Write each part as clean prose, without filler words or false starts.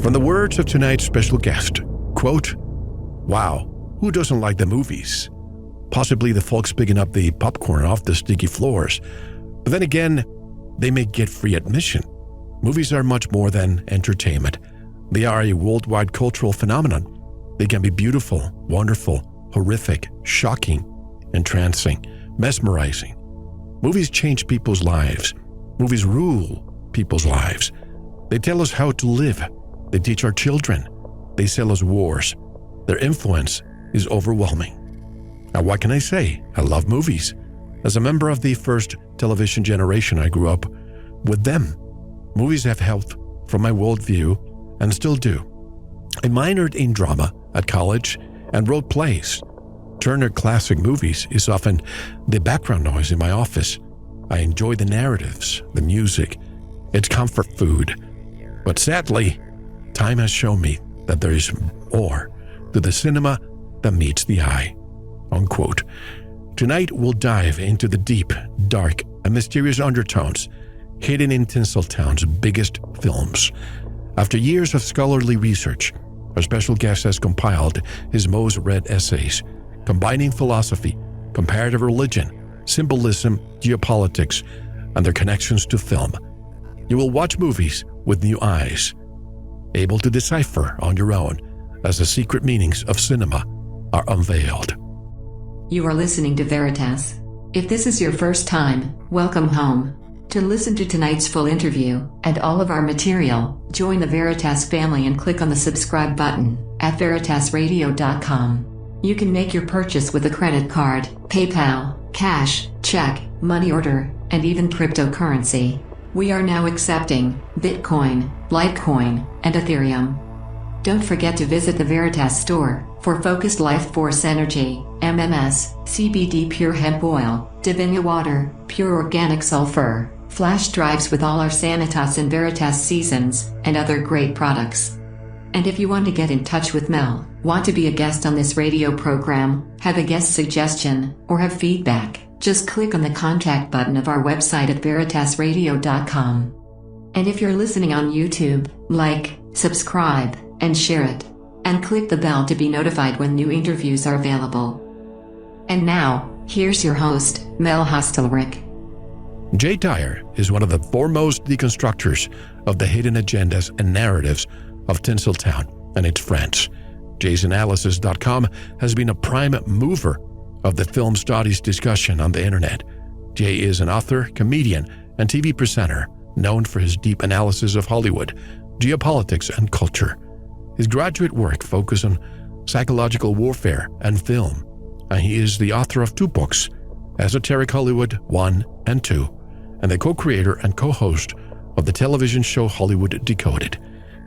From the words of tonight's special guest, quote, "Wow, who doesn't like the movies? Possibly the folks picking up the popcorn off the sticky floors. But then again, they may get free admission. Movies are much more than entertainment. They are a worldwide cultural phenomenon. They can be beautiful, wonderful, horrific, shocking, entrancing, mesmerizing. Movies change people's lives. Movies rule people's lives. They tell us how to live. They teach our children. They sell us wars. Their influence is overwhelming. Now, what can I say? I love movies. As a member of the first television generation, I grew up with them. Movies have helped from my worldview and still do. I minored in drama at college and wrote plays. Turner Classic Movies is often the background noise in my office. I enjoy the narratives, the music. It's comfort food. But sadly, time has shown me that there is more to the cinema that meets the eye." Unquote. Tonight, we'll dive into the deep, dark, and mysterious undertones hidden in Tinseltown's biggest films. After years of scholarly research, our special guest has compiled his most read essays, combining philosophy, comparative religion, symbolism, geopolitics, and their connections to film. You will watch movies with new eyes, able to decipher on your own as the secret meanings of cinema are unveiled. You are listening to Veritas. If this is your first time, welcome home. To listen to tonight's full interview and all of our material, join the Veritas family and click on the subscribe button at veritasradio.com. You can make your purchase with a credit card, PayPal, cash, check, money order, and even cryptocurrency. We are now accepting Bitcoin, Litecoin, and Ethereum. Don't forget to visit the Veritas store for focused life force energy, MMS, CBD pure hemp oil, Divina water, pure organic sulfur, flash drives with all our Sanitas and Veritas seasons, and other great products. And if you want to get in touch with Mel, want to be a guest on this radio program, have a guest suggestion, or have feedback, just click on the contact button of our website at veritasradio.com. And if you're listening on YouTube, like, subscribe, and share it. And click the bell to be notified when new interviews are available. And now, here's your host, Mel Hostelrick. Jay Dyer is one of the foremost deconstructors of the hidden agendas and narratives of Tinseltown and its friends. Jay'sAnalysis.com has been a prime mover of the film studies discussion on the internet. Jay is an author, comedian, and TV presenter known for his deep analysis of Hollywood, geopolitics, and culture. His graduate work focused on psychological warfare and film, and he is the author of 2 books, Esoteric Hollywood 1 and 2, and the co-creator and co-host of the television show Hollywood Decoded.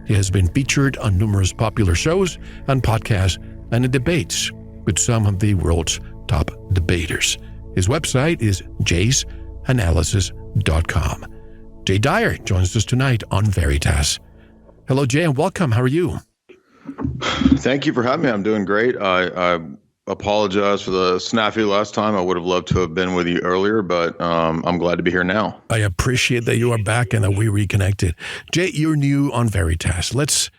He has been featured on numerous popular shows and podcasts and in debates with some of the world's top debaters. His website is Jay'sAnalysis.com. Jay Dyer joins us tonight on Veritas. Hello, Jay, and welcome. How are you? Thank you for having me. I'm doing great. I apologize for the snafu last time. I would have loved to have been with you earlier, but I'm glad to be here now. I appreciate that you are back and that we reconnected. Jay, you're new on Veritas. Let's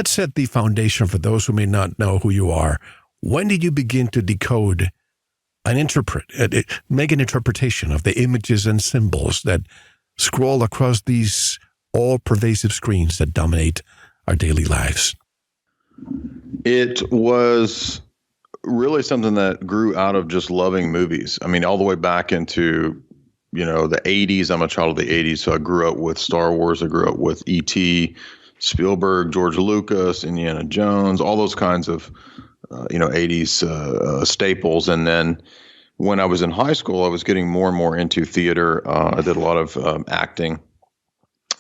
set the foundation for those who may not know who you are. When did you begin to decode and make an interpretation of the images and symbols that scroll across these all-pervasive screens that dominate our daily lives? It was really something that grew out of just loving movies. I mean, all the way back into, the 80s. I'm a child of the 80s, so I grew up with Star Wars. I grew up with E.T., Spielberg, George Lucas, Indiana Jones, all those kinds of, 80s staples. And then when I was in high school, I was getting more and more into theater. I did a lot of acting.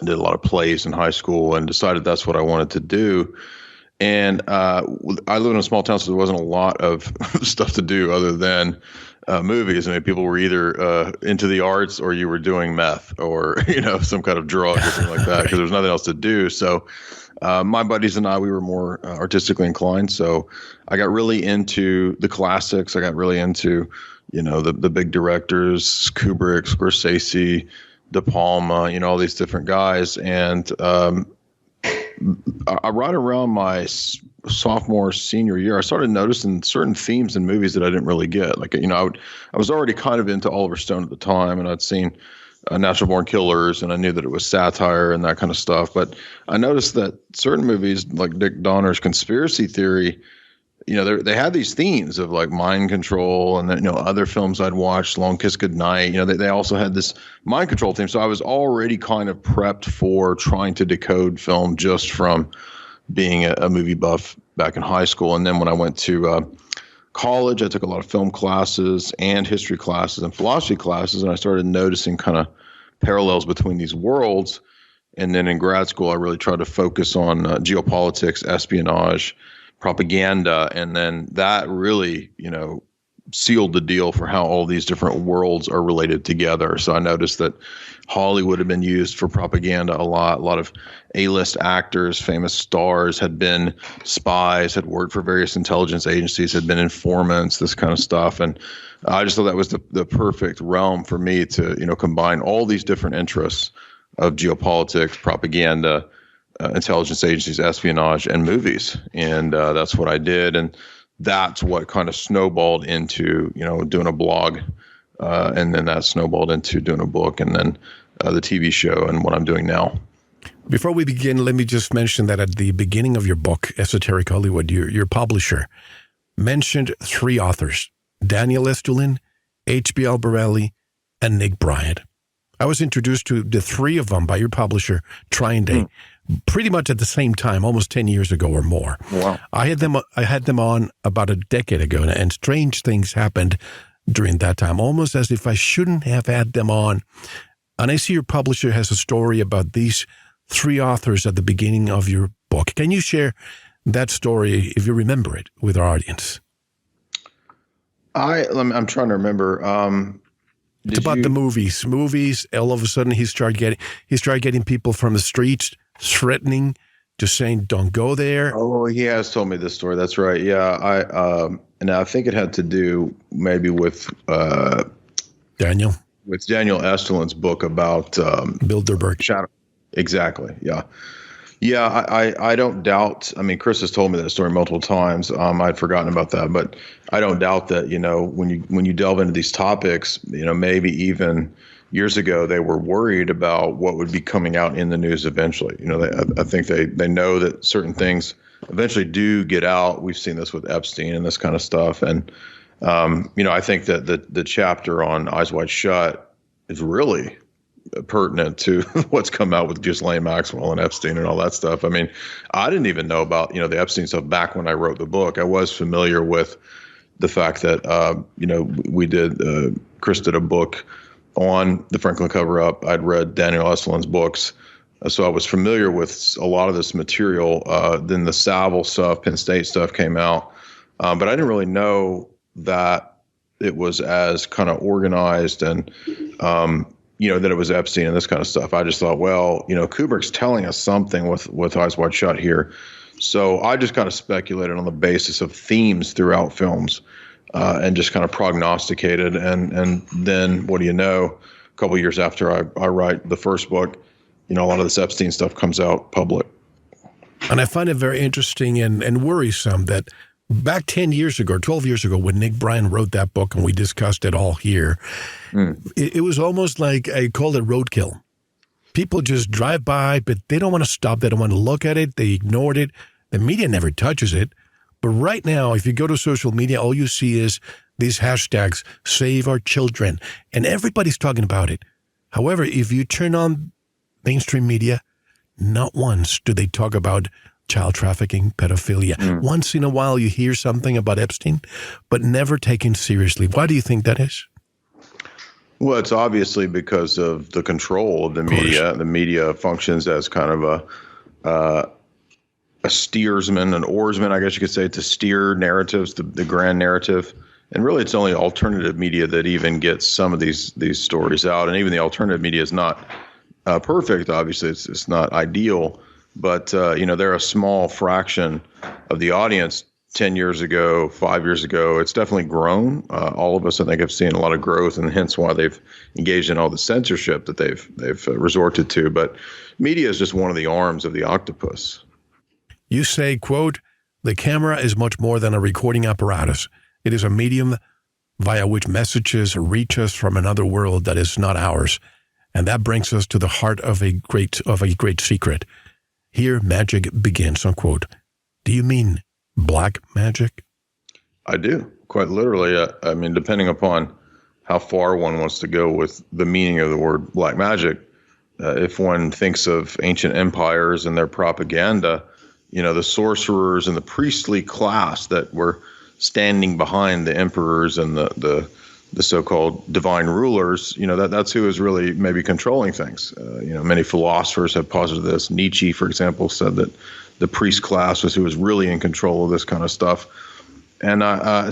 I did a lot of plays in high school and decided that's what I wanted to do. And I lived in a small town, so there wasn't a lot of stuff to do other than movies. I mean, people were either into the arts or you were doing meth or, some kind of drug or something like that because there was nothing else to do. So my buddies and I, we were more artistically inclined. So I got really into the classics. I got really into, the big directors, Kubrick, Scorsese, De Palma, all these different guys. And right around my sophomore, senior year, I started noticing certain themes in movies that I didn't really get. Like, I was already kind of into Oliver Stone at the time, and I'd seen Natural Born Killers, and I knew that it was satire and that kind of stuff. But I noticed that certain movies, like Dick Donner's Conspiracy Theory, they had these themes of like mind control, and then, other films I'd watched, Long Kiss Goodnight, they also had this mind control theme. So I was already kind of prepped for trying to decode film just from being a movie buff back in high school. And then when I went to college, I took a lot of film classes and history classes and philosophy classes, and I started noticing kind of parallels between these worlds. And then in grad school, I really tried to focus on geopolitics, espionage, propaganda, and then that really, sealed the deal for how all these different worlds are related together. So I noticed that Hollywood had been used for propaganda a lot. A lot of A-list actors, famous stars had been spies, had worked for various intelligence agencies, had been informants, this kind of stuff. And I just thought that was the perfect realm for me to, combine all these different interests of geopolitics, propaganda, intelligence agencies, espionage, and movies. And that's what I did. And that's what kind of snowballed into, doing a blog. And then that snowballed into doing a book, and then the TV show and what I'm doing now. Before we begin, let me just mention that at the beginning of your book, Esoteric Hollywood, your publisher mentioned 3 authors, Daniel Estulin, H.B. Albarelli, and Nick Bryant. I was introduced to the 3 of them by your publisher, Trying Day, pretty much at the same time, almost 10 years ago or more. Wow. I had them on about a decade ago, and strange things happened during that time, almost as if I shouldn't have had them on. And I see your publisher has a story about these 3 authors at the beginning of your book. Can you share that story, if you remember it, with our audience? I'm trying to remember. It's about the movies. All of a sudden, he started getting people from the streets threatening, just saying, "Don't go there." Oh, he has told me this story. That's right. Yeah, and I think it had to do maybe with Daniel Estulin's book about Bilderberg. Shadow. Exactly. Yeah. Yeah, I don't doubt. I mean, Chris has told me that story multiple times. I'd forgotten about that, but I don't doubt that, when you delve into these topics, maybe even years ago, they were worried about what would be coming out in the news eventually. I think they know that certain things eventually do get out. We've seen this with Epstein and this kind of stuff. And, I think that the chapter on Eyes Wide Shut is really pertinent to what's come out with Ghislaine Maxwell and Epstein and all that stuff. I mean, I didn't even know about, the Epstein stuff back when I wrote the book. I was familiar with the fact that, Chris did a book on the Franklin cover-up. I'd read Daniel Estulin's books. So I was familiar with a lot of this material. Then the Savile stuff, Penn State stuff came out. But I didn't really know that it was as kind of organized and, that it was Epstein and this kind of stuff. I just thought, well, Kubrick's telling us something with Eyes Wide Shut here. So I just kind of speculated on the basis of themes throughout films and just kind of prognosticated. And then what do you know? A couple of years after I write the first book, a lot of this Epstein stuff comes out public. And I find it very interesting and worrisome that back 10 years ago, or 12 years ago, when Nick Bryant wrote that book and we discussed it all here, it was almost like I called it roadkill. People just drive by, but they don't want to stop. They don't want to look at it. They ignored it. The media never touches it. But right now, if you go to social media, all you see is these hashtags, save our children, and everybody's talking about it. However, if you turn on mainstream media, not once do they talk about child trafficking, pedophilia. Once in a while, you hear something about Epstein, but never taken seriously. Why do you think that is? Well, it's obviously because of the control of the media. The media functions as kind of a steersman, an oarsman, I guess you could say, to steer narratives, the grand narrative. And really, it's only alternative media that even gets some of these stories out. And even the alternative media is not perfect. Obviously, it's not ideal. But, they're a small fraction of the audience. 10 years ago, 5 years ago, it's definitely grown. All of us, I think, have seen a lot of growth, and hence why they've engaged in all the censorship that they've resorted to. But media is just one of the arms of the octopus. You say, quote, "The camera is much more than a recording apparatus. It is a medium via which messages reach us from another world that is not ours. And that brings us to the heart of a great secret. Here magic begins," unquote. Do you mean black magic? I do, quite literally. I mean, depending upon how far one wants to go with the meaning of the word black magic, if one thinks of ancient empires and their propaganda, the sorcerers and the priestly class that were standing behind the emperors and the so-called divine rulers, that's who is really maybe controlling things. Many philosophers have posited this. Nietzsche, for example, said that the priest class was who was really in control of this kind of stuff. And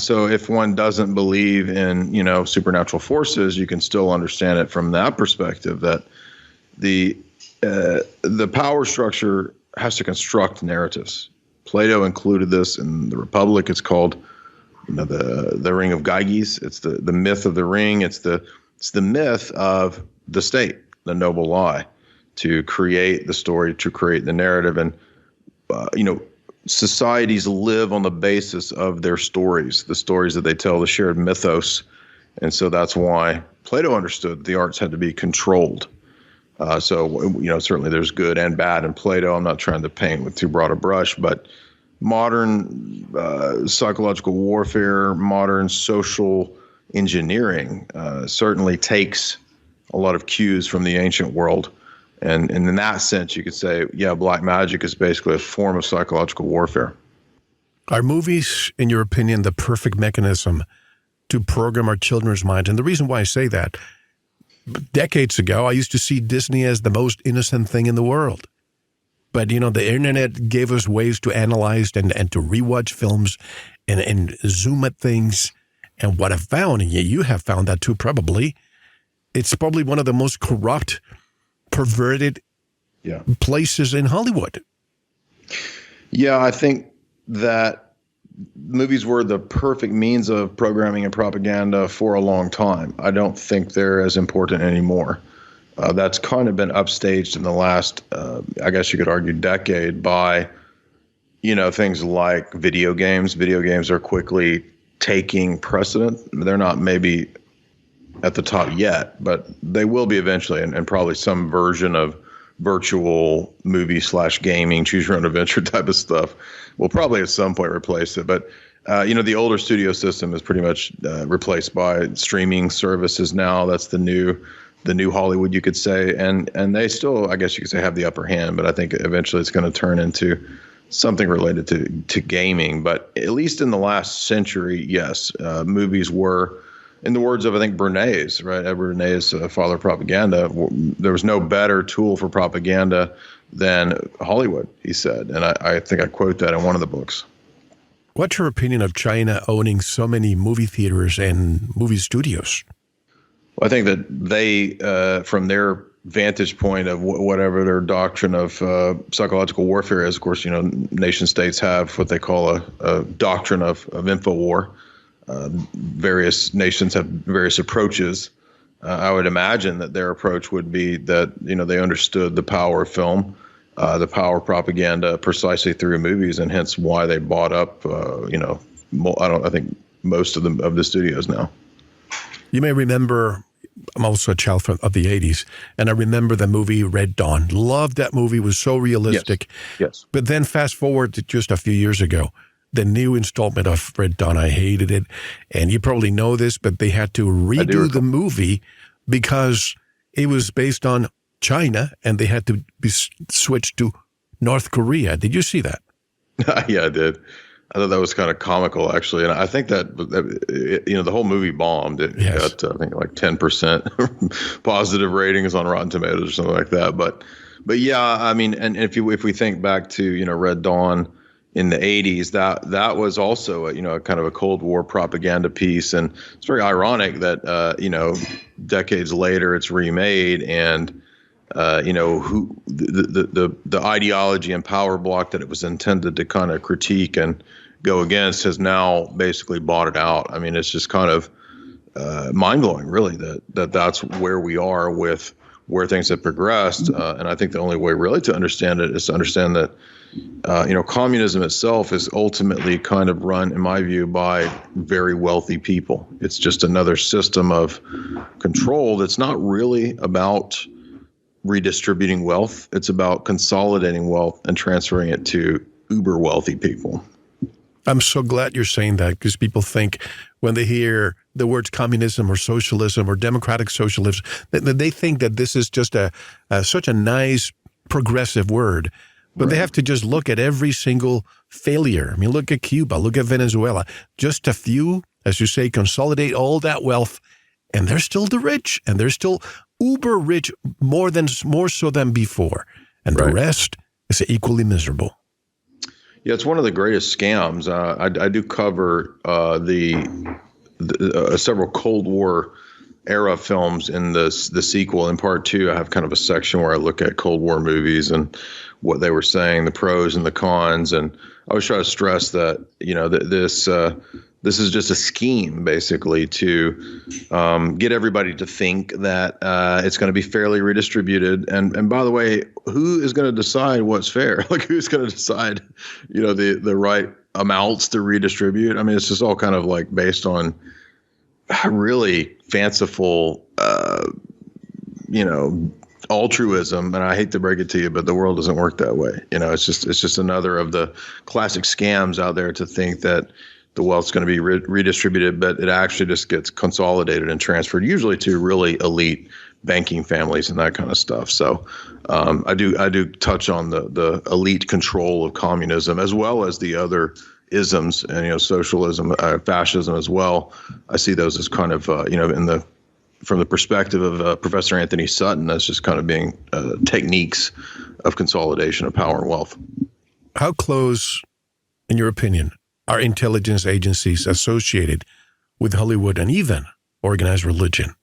so if one doesn't believe in, supernatural forces, you can still understand it from that perspective, that the power structure has to construct narratives. Plato included this in the Republic. It's called, the Ring of Gyges. It's the myth of the ring. It's the myth of the state, the noble lie, to create the story, to create the narrative. And societies live on the basis of their stories, the stories that they tell, the shared mythos. And so that's why Plato understood the arts had to be controlled. Certainly there's good and bad in Plato. I'm not trying to paint with too broad a brush, but modern psychological warfare, modern social engineering certainly takes a lot of cues from the ancient world. And in that sense, you could say, black magic is basically a form of psychological warfare. Are movies, in your opinion, the perfect mechanism to program our children's minds? And the reason why I say that, decades ago, I used to see Disney as the most innocent thing in the world. But, the internet gave us ways to analyze and to rewatch films and zoom at things. And what I found, and you have found that too probably, it's probably one of the most corrupt, perverted places in Hollywood. Yeah, I think that movies were the perfect means of programming and propaganda for a long time. I don't think they're as important anymore. That's kind of been upstaged in the last, I guess you could argue, decade by, things like video games. Video games are quickly taking precedent. They're not maybe at the top yet, but they will be eventually, and probably some version of virtual movie / gaming, choose your own adventure type of stuff will probably at some point replace it. But, the older studio system is pretty much replaced by streaming services now. That's the new Hollywood, you could say. And they still, I guess you could say, have the upper hand. But I think eventually it's going to turn into something related to gaming. But at least in the last century, yes, movies were, in the words of, I think, Bernays, right? Edward Bernays, father of propaganda, there was no better tool for propaganda than Hollywood, he said. And I think I quote that in one of the books. What's your opinion of China owning so many movie theaters and movie studios? Well, I think that they, from their vantage point of whatever their doctrine of psychological warfare is, of course, nation states have what they call a doctrine of InfoWar. Various nations have various approaches. I would imagine that their approach would be that, they understood the power of film, the power of propaganda precisely through movies, and hence why they bought up, I think most of the studios now. You may remember, I'm also a child of the 80s, and I remember the movie Red Dawn. Loved that movie. It was so realistic. Yes. But then fast forward to just a few years ago, the new installment of Red Dawn, I hated it. And you probably know this, but they had to redo the movie because it was based on China, and they had to be switched to North Korea. Did you see that? Yeah, I did. I thought that was kind of comical, actually. And I think that the whole movie bombed. It got, I think, like 10% positive ratings on Rotten Tomatoes or something like that. But yeah, I mean, and if we think back to, Red Dawn in the 80s, that was also a kind of a Cold War propaganda piece. And it's very ironic that, decades later it's remade, and who the ideology and power block that it was intended to kind of critique and go against has now basically bought it out. I mean, it's just kind of mind blowing, really, that's where we are with where things have progressed. And I think the only way really to understand it is to understand that, communism itself is ultimately kind of run, in my view, by very wealthy people. It's just another system of control that's not really about redistributing wealth. It's about consolidating wealth and transferring it to uber wealthy people. I'm so glad you're saying that, because people think when they hear the words communism or socialism or democratic socialism, they think that this is just such a nice progressive word. But They have to just look at every single failure. I mean, look at Cuba, look at Venezuela. Just a few, as you say, consolidate all that wealth, and they're still the rich, and they're still uber rich, more so than before. And the rest is equally miserable. Yeah, it's one of the greatest scams. I do cover several Cold War era films in the sequel. In part 2, I have kind of a section where I look at Cold War movies and what they were saying, the pros and the cons. And I always try to stress that, this is just a scheme, basically, to get everybody to think that it's going to be fairly redistributed. And by the way, who is going to decide what's fair? Like, who's going to decide, the right amounts to redistribute? I mean, it's just all kind of like based on really fanciful, altruism. And I hate to break it to you, but the world doesn't work that way. It's just another of the classic scams out there to think that the wealth's going to be redistributed, but it actually just gets consolidated and transferred, usually to really elite banking families and that kind of stuff. So I do touch on the elite control of communism, as well as the other isms and socialism, fascism as well. I see those as kind of from the perspective of Professor Anthony Sutton, as just kind of being techniques of consolidation of power and wealth. How close, in your opinion, are intelligence agencies associated with Hollywood and even organized religion?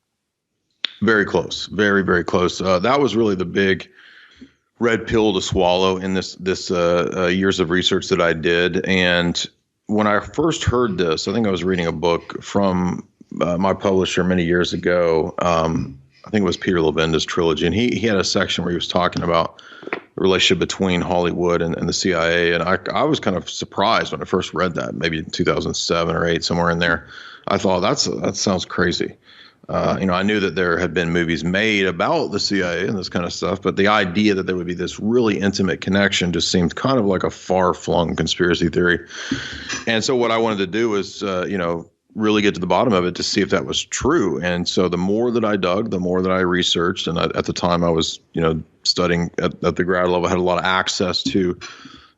Very close. Very, very close. That was really the big red pill to swallow in this years of research that I did. And when I first heard this, I think I was reading a book from my publisher many years ago. I think it was Peter Levenda's trilogy. And he had a section where he was talking about the relationship between Hollywood and the CIA. And I was kind of surprised when I first read that, maybe in 2007 or 8, somewhere in there. I thought that sounds crazy. I knew that there had been movies made about the CIA and this kind of stuff, but the idea that there would be this really intimate connection just seemed kind of like a far-flung conspiracy theory. And so what I wanted to do was, really get to the bottom of it to see if that was true. And so the more that I dug, the more that I researched. And at the time I was, studying at the grad level, I had a lot of access to,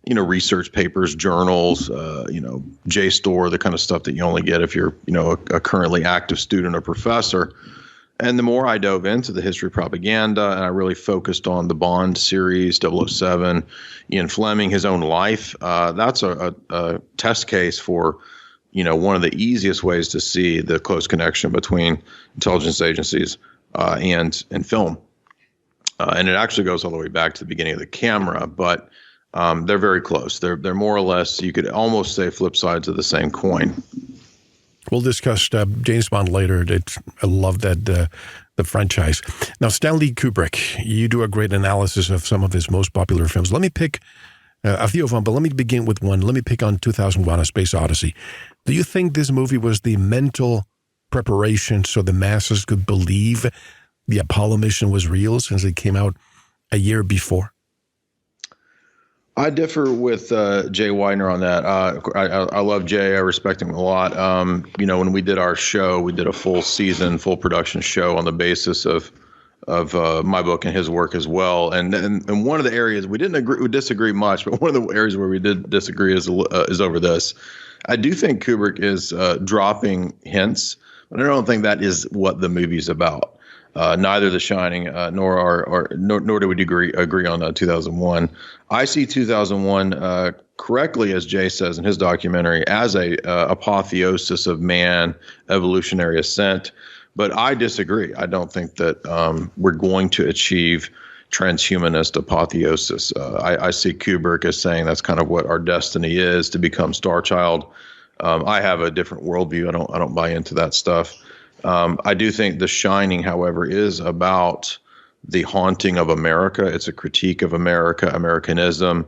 research papers, journals, JSTOR, the kind of stuff that you only get if you're, a currently active student or professor. And the more I dove into the history of propaganda, and I really focused on the Bond series, 007, Ian Fleming, his own life, that's a test case for, one of the easiest ways to see the close connection between intelligence agencies and film. And it actually goes all the way back to the beginning of the camera, but they're very close. They're more or less, you could almost say, flip sides of the same coin. We'll discuss James Bond later. I love that the franchise. Now, Stanley Kubrick, you do a great analysis of some of his most popular films. Let me pick a few of them, but let me begin with one. Let me pick on 2001: A Space Odyssey. Do you think this movie was the mental preparation so the masses could believe the Apollo mission was real, since it came out a year before? I differ with Jay Weidner on that. I love Jay. I respect him a lot. When we did our show, we did a full season, full production show on the basis of my book and his work as well. And one of the areas we disagree much, but one of the areas where we did disagree is over this. I do think Kubrick is dropping hints, but I don't think that is what the movie's about. Neither The Shining nor do we agree on 2001. I see 2001 correctly, as Jay says in his documentary, as a apotheosis of man evolutionary ascent. But I disagree. I don't think that we're going to achieve transhumanist apotheosis. I see Kubrick as saying that's kind of what our destiny is, to become Star Child. I have a different worldview. I don't buy into that stuff. I do think The Shining, however, is about the haunting of America. It's a critique of America, Americanism.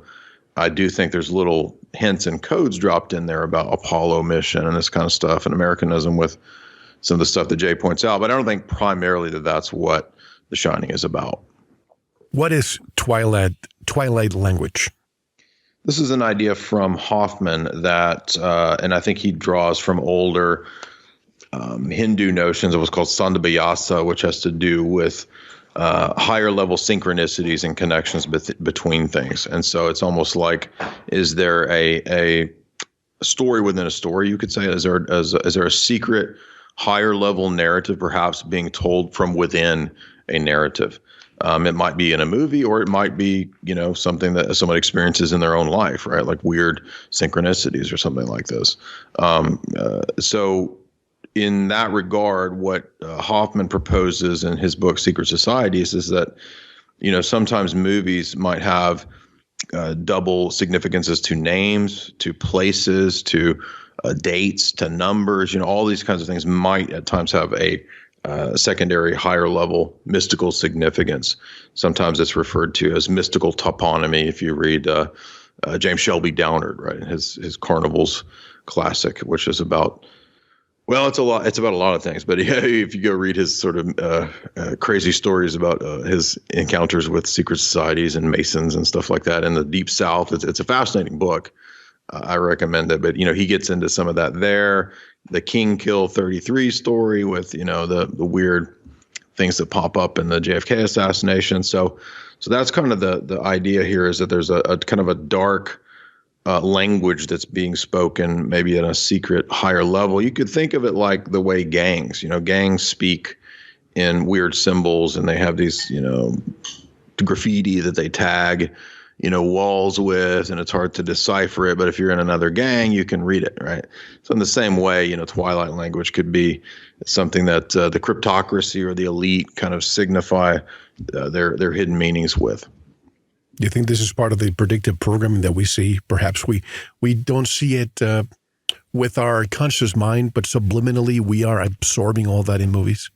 I do think there's little hints and codes dropped in there about Apollo mission and this kind of stuff and Americanism with some of the stuff that Jay points out. But I don't think primarily that's what The Shining is about. What is Twilight language? This is an idea from Hoffman that, and I think he draws from older Hindu notions of what's called Sandabhyasa, which has to do with higher level synchronicities and connections between things. And so it's almost like, is there a story within a story, you could say? Is there a secret higher level narrative perhaps being told from within a narrative? It might be in a movie, or it might be, something that someone experiences in their own life, right? Like weird synchronicities or something like this. So in that regard, what Hoffman proposes in his book, Secret Societies, is that, sometimes movies might have double significances to names, to places, to dates, to numbers, all these kinds of things might at times have a secondary, higher level mystical significance. Sometimes it's referred to as mystical toponymy. If you read James Shelby Downard, right, his Carnivals classic, which is about, well, it's about a lot of things. But if you go read his sort of crazy stories about his encounters with secret societies and Masons and stuff like that in the Deep South, it's a fascinating book. I recommend it. But he gets into some of that there. The King Kill 33 story with, the weird things that pop up in the JFK assassination. So that's kind of the idea here, is that there's a kind of a dark language that's being spoken, maybe at a secret higher level. You could think of it like the way gangs speak in weird symbols, and they have these, graffiti that they tag walls with, and it's hard to decipher it. But if you're in another gang, you can read it, right? So in the same way, Twilight language could be something that the cryptocracy or the elite kind of signify their hidden meanings with. Do you think this is part of the predictive programming that we see? Perhaps we don't see it with our conscious mind, but subliminally we are absorbing all that in movies?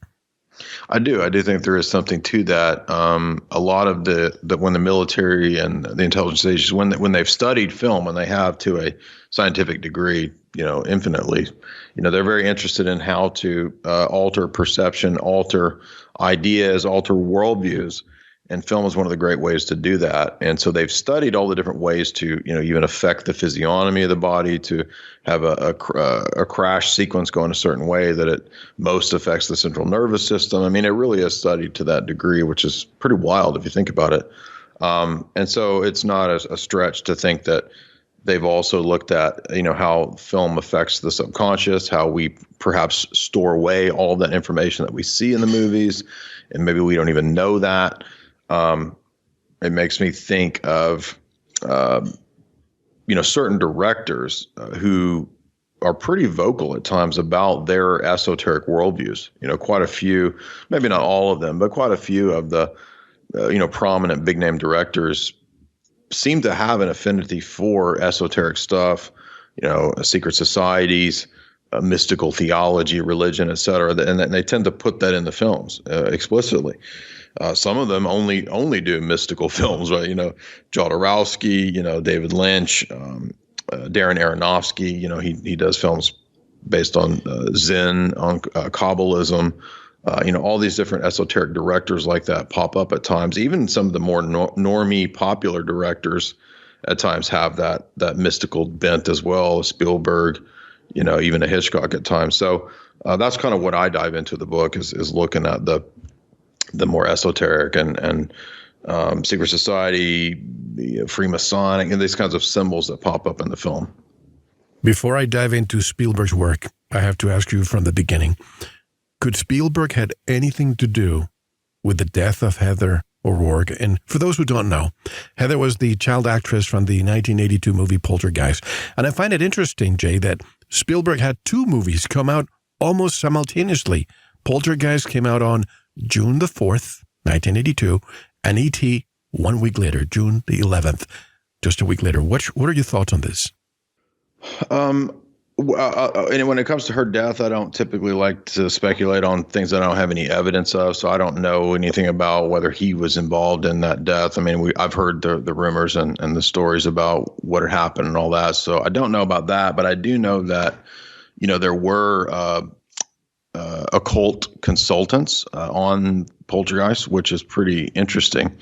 I do think there is something to that. A lot of the when the military and the intelligence agencies, when they've studied film, and they have to a scientific degree, infinitely, they're very interested in how to alter perception, alter ideas, alter worldviews. And film is one of the great ways to do that. And so they've studied all the different ways to, even affect the physiognomy of the body, to have a crash sequence go in a certain way that it most affects the central nervous system. I mean, it really is studied to that degree, which is pretty wild if you think about it. And so it's not a stretch to think that they've also looked at, how film affects the subconscious, how we perhaps store away all that information that we see in the movies, and maybe we don't even know that. It makes me think of, certain directors who are pretty vocal at times about their esoteric worldviews. Quite a few, maybe not all of them, but quite a few of the, prominent big name directors seem to have an affinity for esoteric stuff, secret societies, mystical theology, religion, et cetera. And they tend to put that in the films explicitly. Some of them only do mystical films, right? Jodorowsky, David Lynch, Darren Aronofsky. He does films based on Zen, on Kabbalism. All these different esoteric directors like that pop up at times. Even some of the more normie, popular directors at times have that mystical bent as well. Spielberg, even a Hitchcock at times. So that's kind of what I dive into the book is looking at the more esoteric and secret society, Freemasonic, and these kinds of symbols that pop up in the film. Before I dive into Spielberg's work, I have to ask you from the beginning, could Spielberg had anything to do with the death of Heather O'Rourke? And for those who don't know, Heather was the child actress from the 1982 movie Poltergeist. And I find it interesting, Jay, that Spielberg had two movies come out almost simultaneously. Poltergeist came out on June the 4th, 1982, and E.T. 1 week later, June the 11th, just a week later. What are your thoughts on this? And when it comes to her death, I don't typically like to speculate on things that I don't have any evidence of. So I don't know anything about whether he was involved in that death. I mean, I've heard the rumors and the stories about what had happened and all that. So I don't know about that, but I do know that, there were occult consultants on Poltergeist, which is pretty interesting.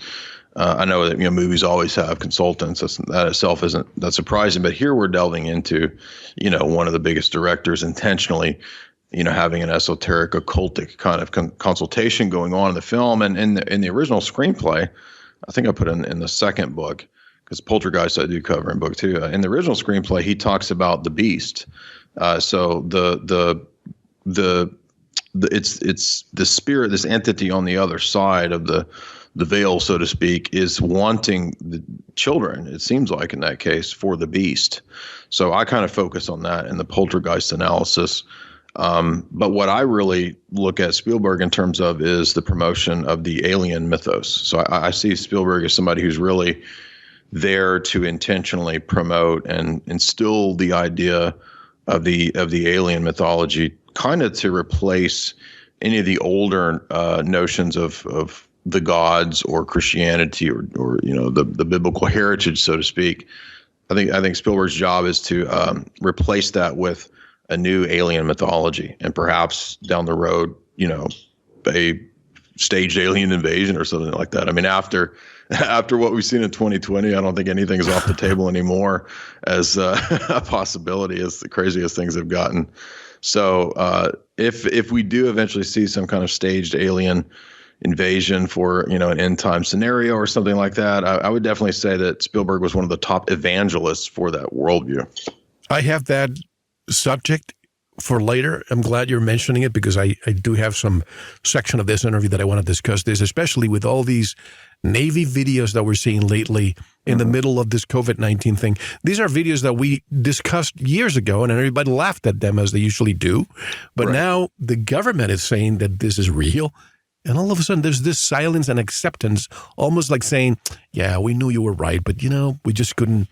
I know that movies always have consultants. That itself isn't that surprising, but here we're delving into, one of the biggest directors intentionally, having an esoteric, occultic kind of consultation going on in the film. And in the original screenplay, I think I put in the second book, because Poltergeist I do cover in book 2. In the original screenplay, he talks about the beast. So it's the spirit, this entity on the other side of the veil, so to speak, is wanting the children, it seems like in that case, for the beast. So I kind of focus on that in the Poltergeist analysis. But what I really look at Spielberg in terms of is the promotion of the alien mythos. So I see Spielberg as somebody who's really there to intentionally promote and instill the idea of the alien mythology, kind of to replace any of the older notions of the gods or Christianity or the biblical heritage, so to speak. I think Spielberg's job is to replace that with a new alien mythology, and perhaps down the road, a staged alien invasion or something like that. I mean, after what we've seen in 2020, I don't think anything is off the table anymore as a possibility, as the craziest things have gotten. So if we do eventually see some kind of staged alien invasion for an end time scenario or something like that, I would definitely say that Spielberg was one of the top evangelists for that worldview. I have that subject for later. I'm glad you're mentioning it, because I do have some section of this interview that I want to discuss this, especially with all these Navy videos that we're seeing lately in the middle of this COVID-19 thing. These are videos that we discussed years ago, and everybody laughed at them, as they usually do. But Right. now the government is saying that this is real. And all of a sudden, there's this silence and acceptance, almost like saying, yeah, we knew you were right, but, we just couldn't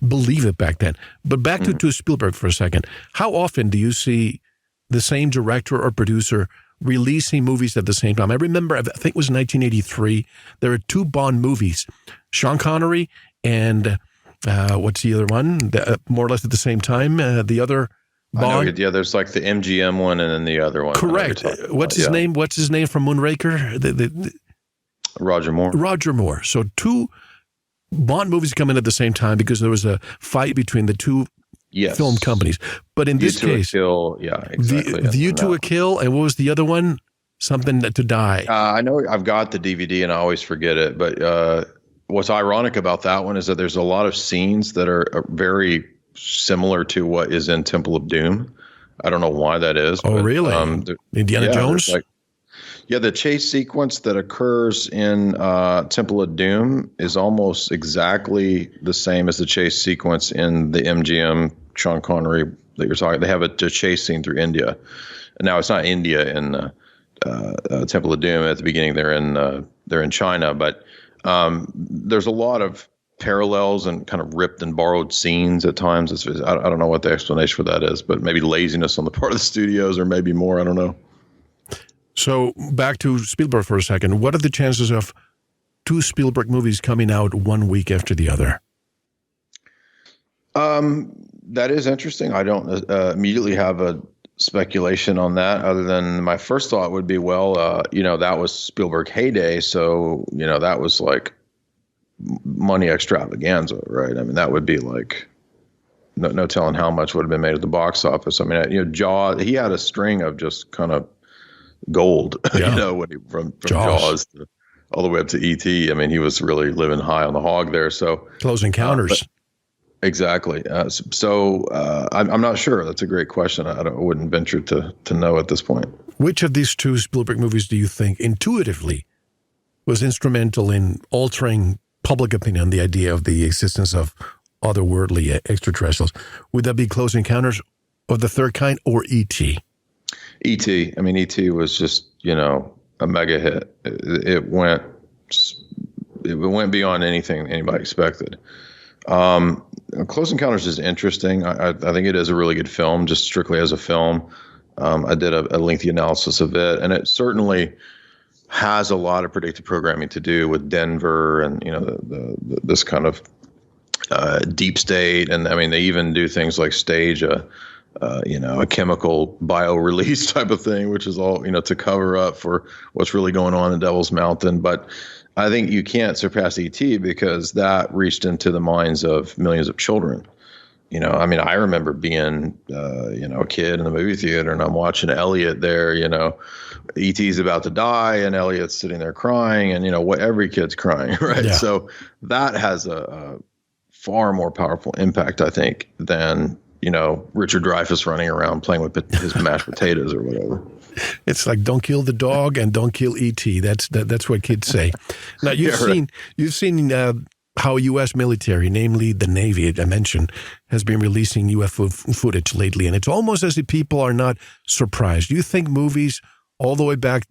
believe it back then. But back to Spielberg for a second. How often do you see the same director or producer releasing movies at the same time? I remember, I think it was 1983, there were 2 Bond movies, Sean Connery and what's the other one? More or less at the same time, the other Bond. I know, there's like the MGM one and then the other one. Correct. What's his name? What's his name from Moonraker? Roger Moore. Roger Moore. So 2 Bond movies come in at the same time because there was a fight between the 2 film companies. But in this case, Kill, yeah, exactly. The View to a Kill, and what was the other one? Something to Die. I know I've got the DVD and I always forget it, but what's ironic about that one is that there's a lot of scenes that are very similar to what is in Temple of Doom. I don't know why that is. Oh, but, really? Indiana Jones? The chase sequence that occurs in Temple of Doom is almost exactly the same as the chase sequence in the MGM Sean Connery that you're talking. They have a chase scene through India. And now it's not India in Temple of Doom. At the beginning, they're in China, but there's a lot of parallels and kind of ripped and borrowed scenes at times. I don't know what the explanation for that is, but maybe laziness on the part of the studios, or maybe more. I don't know. So back to Spielberg for a second. What are the chances of 2 Spielberg movies coming out one week after the other? That is interesting. I don't immediately have a speculation on that, other than my first thought would be, well, that was Spielberg heyday. So, that was like money extravaganza, right? I mean, that would be like no telling how much would have been made at the box office. I mean, Jaws, he had a string of just kind of gold, from Jaws all the way up to E.T. I mean, he was really living high on the hog there. So Close Encounters. Exactly. I'm not sure. That's a great question. I wouldn't venture to know at this point. Which of these 2 Spielberg movies do you think intuitively was instrumental in altering public opinion on the idea of the existence of otherworldly extraterrestrials? Would that be Close Encounters of the Third Kind or E.T.? E.T. I mean, E.T. was just, a mega hit. It went beyond anything anybody expected. Close Encounters is interesting. I think it is a really good film, just strictly as a film. I did a lengthy analysis of it, and it certainly has a lot of predictive programming to do with Denver and, you know, this kind of deep state. And I mean, they even do things like stage a chemical bio release type of thing, which is all, you know, to cover up for what's really going on in Devil's Mountain. But I think you can't surpass E.T. because that reached into the minds of millions of children. You know, I mean, I remember being, a kid in the movie theater, and I'm watching Elliot there, you know, E.T.'s about to die and Elliot's sitting there crying, and, you know, what every kid's crying, right? Yeah. So that has a far more powerful impact, I think, than, you know, Richard Dreyfuss running around playing with his mashed potatoes or whatever. It's like, don't kill the dog and don't kill E.T. That's what kids say. Now, you've seen how U.S. military, namely the Navy, I mentioned, has been releasing UFO footage lately, and it's almost as if people are not surprised. Do you think movies all the way back,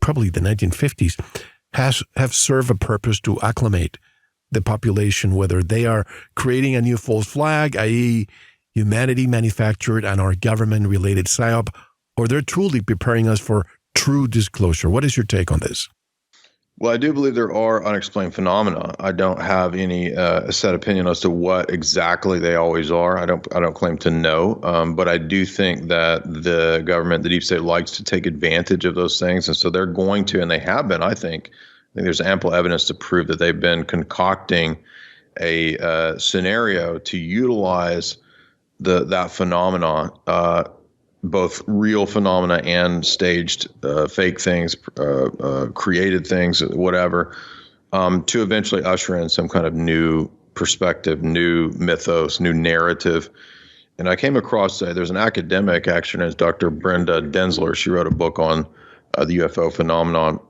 probably the 1950s, have served a purpose to acclimate the population, whether they are creating a new false flag, i.e., humanity manufactured and our government-related psyop, or they're truly preparing us for true disclosure? What is your take on this? Well, I do believe there are unexplained phenomena. I don't have any set opinion as to what exactly they always are. I don't claim to know, but I do think that the government, the deep state, likes to take advantage of those things, and so they're going to, and they have been. I think there's ample evidence to prove that they've been concocting a scenario to utilize that phenomenon, both real phenomena and staged fake things, created things, whatever, to eventually usher in some kind of new perspective, new mythos, new narrative. And I came across, there's an academic, actually, named Dr. Brenda Densler. She wrote a book on the UFO phenomenon.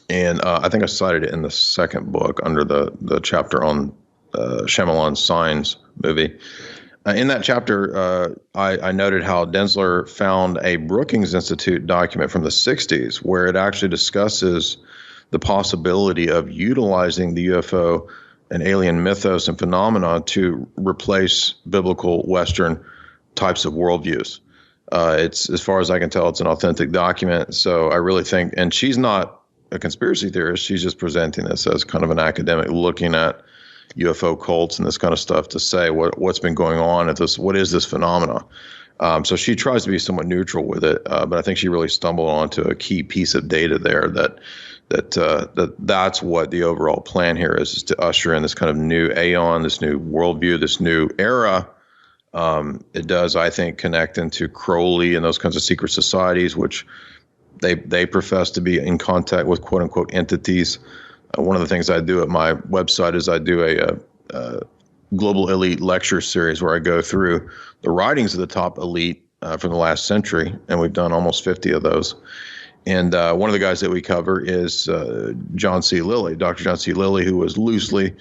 And I think I cited it in the second book under the chapter on Shyamalan's Signs movie. In that chapter, I noted how Densler found a Brookings Institute document from the 60s where it actually discusses the possibility of utilizing the UFO and alien mythos and phenomena to replace biblical Western types of worldviews. It's, as far as I can tell, it's an authentic document. So I really think, and she's not a conspiracy theorist, she's just presenting this as kind of an academic looking at UFO cults and this kind of stuff to say what's been going on at this, what is this phenomena? So she tries to be somewhat neutral with it, but I think she really stumbled onto a key piece of data there that's what the overall plan here is to usher in this kind of new aeon, this new worldview, this new era. It does, I think, connect into Crowley and those kinds of secret societies, which they profess to be in contact with quote unquote entities. One of the things I do at my website is I do a global elite lecture series where I go through the writings of the top elite from the last century, and we've done almost 50 of those. And one of the guys that we cover is John C. Lilly, Dr. John C. Lilly, who was loosely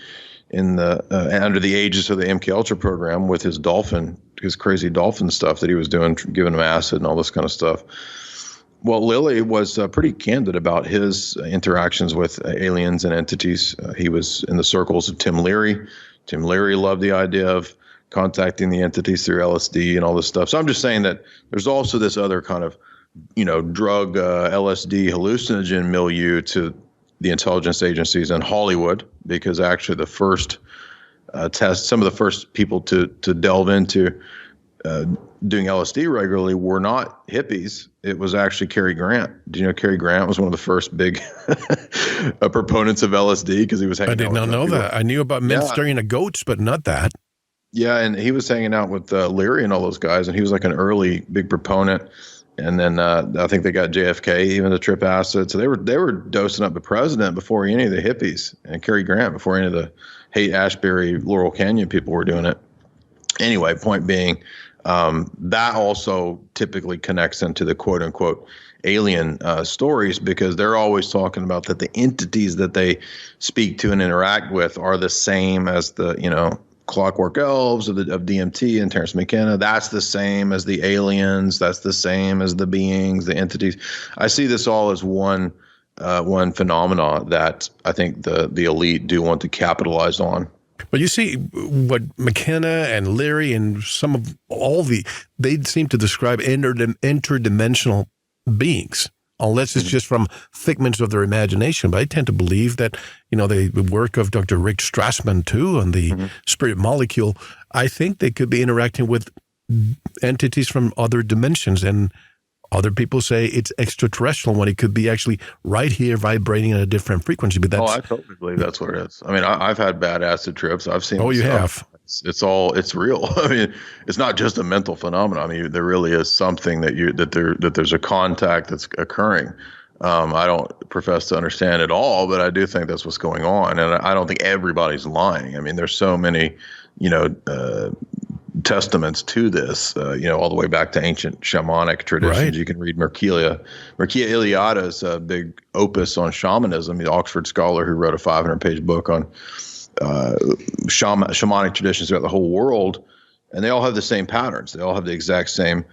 in the under the aegis of the MK Ultra program with his crazy dolphin stuff that he was doing, giving him acid and all this kind of stuff. Well, Lilly was pretty candid about his interactions with aliens and entities. He was in the circles of Tim Leary. Tim Leary loved the idea of contacting the entities through LSD and all this stuff. So I'm just saying that there's also this other kind of, drug LSD hallucinogen milieu to the intelligence agencies in Hollywood, because actually the first some of the first people to delve into doing LSD regularly were not hippies. It was actually Cary Grant. Do you know Cary Grant was one of the first big proponents of LSD because he was hanging out. I did not know that. I knew about men staring at goats, but not that. Yeah, and he was hanging out with Leary and all those guys, and he was like an early big proponent. And then I think they got JFK even to trip acid. So they were dosing up the president before any of the hippies, and Cary Grant before any of the Haight-Ashbury, Laurel Canyon people were doing it. Anyway, point being, that also typically connects into the quote unquote alien stories, because they're always talking about that the entities that they speak to and interact with are the same as the, Clockwork Elves of DMT and Terrence McKenna. That's the same as the aliens. That's the same as the beings, the entities. I see this all as one phenomena that I think the elite do want to capitalize on. But you see what McKenna and Leary and some of they seem to describe interdimensional beings, unless it's just from figments of their imagination. But I tend to believe that, the work of Dr. Rick Strassman, too, on the spirit molecule, I think they could be interacting with entities from other dimensions. And other people say it's extraterrestrial when it could be actually right here vibrating at a different frequency. But I totally believe that's what it is. I mean, I've had bad acid trips. I've seen. Oh, you stuff. have. It's real. I mean, it's not just a mental phenomenon. I mean, there really is something that there's a contact that's occurring. I don't profess to understand it all, but I do think that's what's going on, and I don't think everybody's lying. I mean, there's so many, testaments to this, all the way back to ancient shamanic traditions. Right. You can read Mircea Eliada's big opus on shamanism, the Oxford scholar who wrote a 500-page book on shamanic traditions throughout the whole world, and they all have the same patterns. They all have the exact same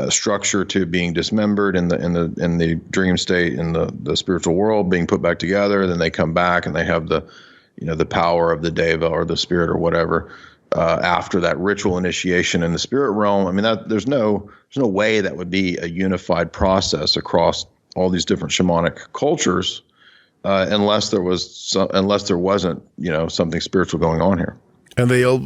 structure to being dismembered in the dream state, in the spiritual world, being put back together. Then they come back and they have the power of the deva or the spirit or whatever. After that ritual initiation in the spirit realm, I mean, there's no way that would be a unified process across all these different shamanic cultures, unless there wasn't something spiritual going on here. And they all,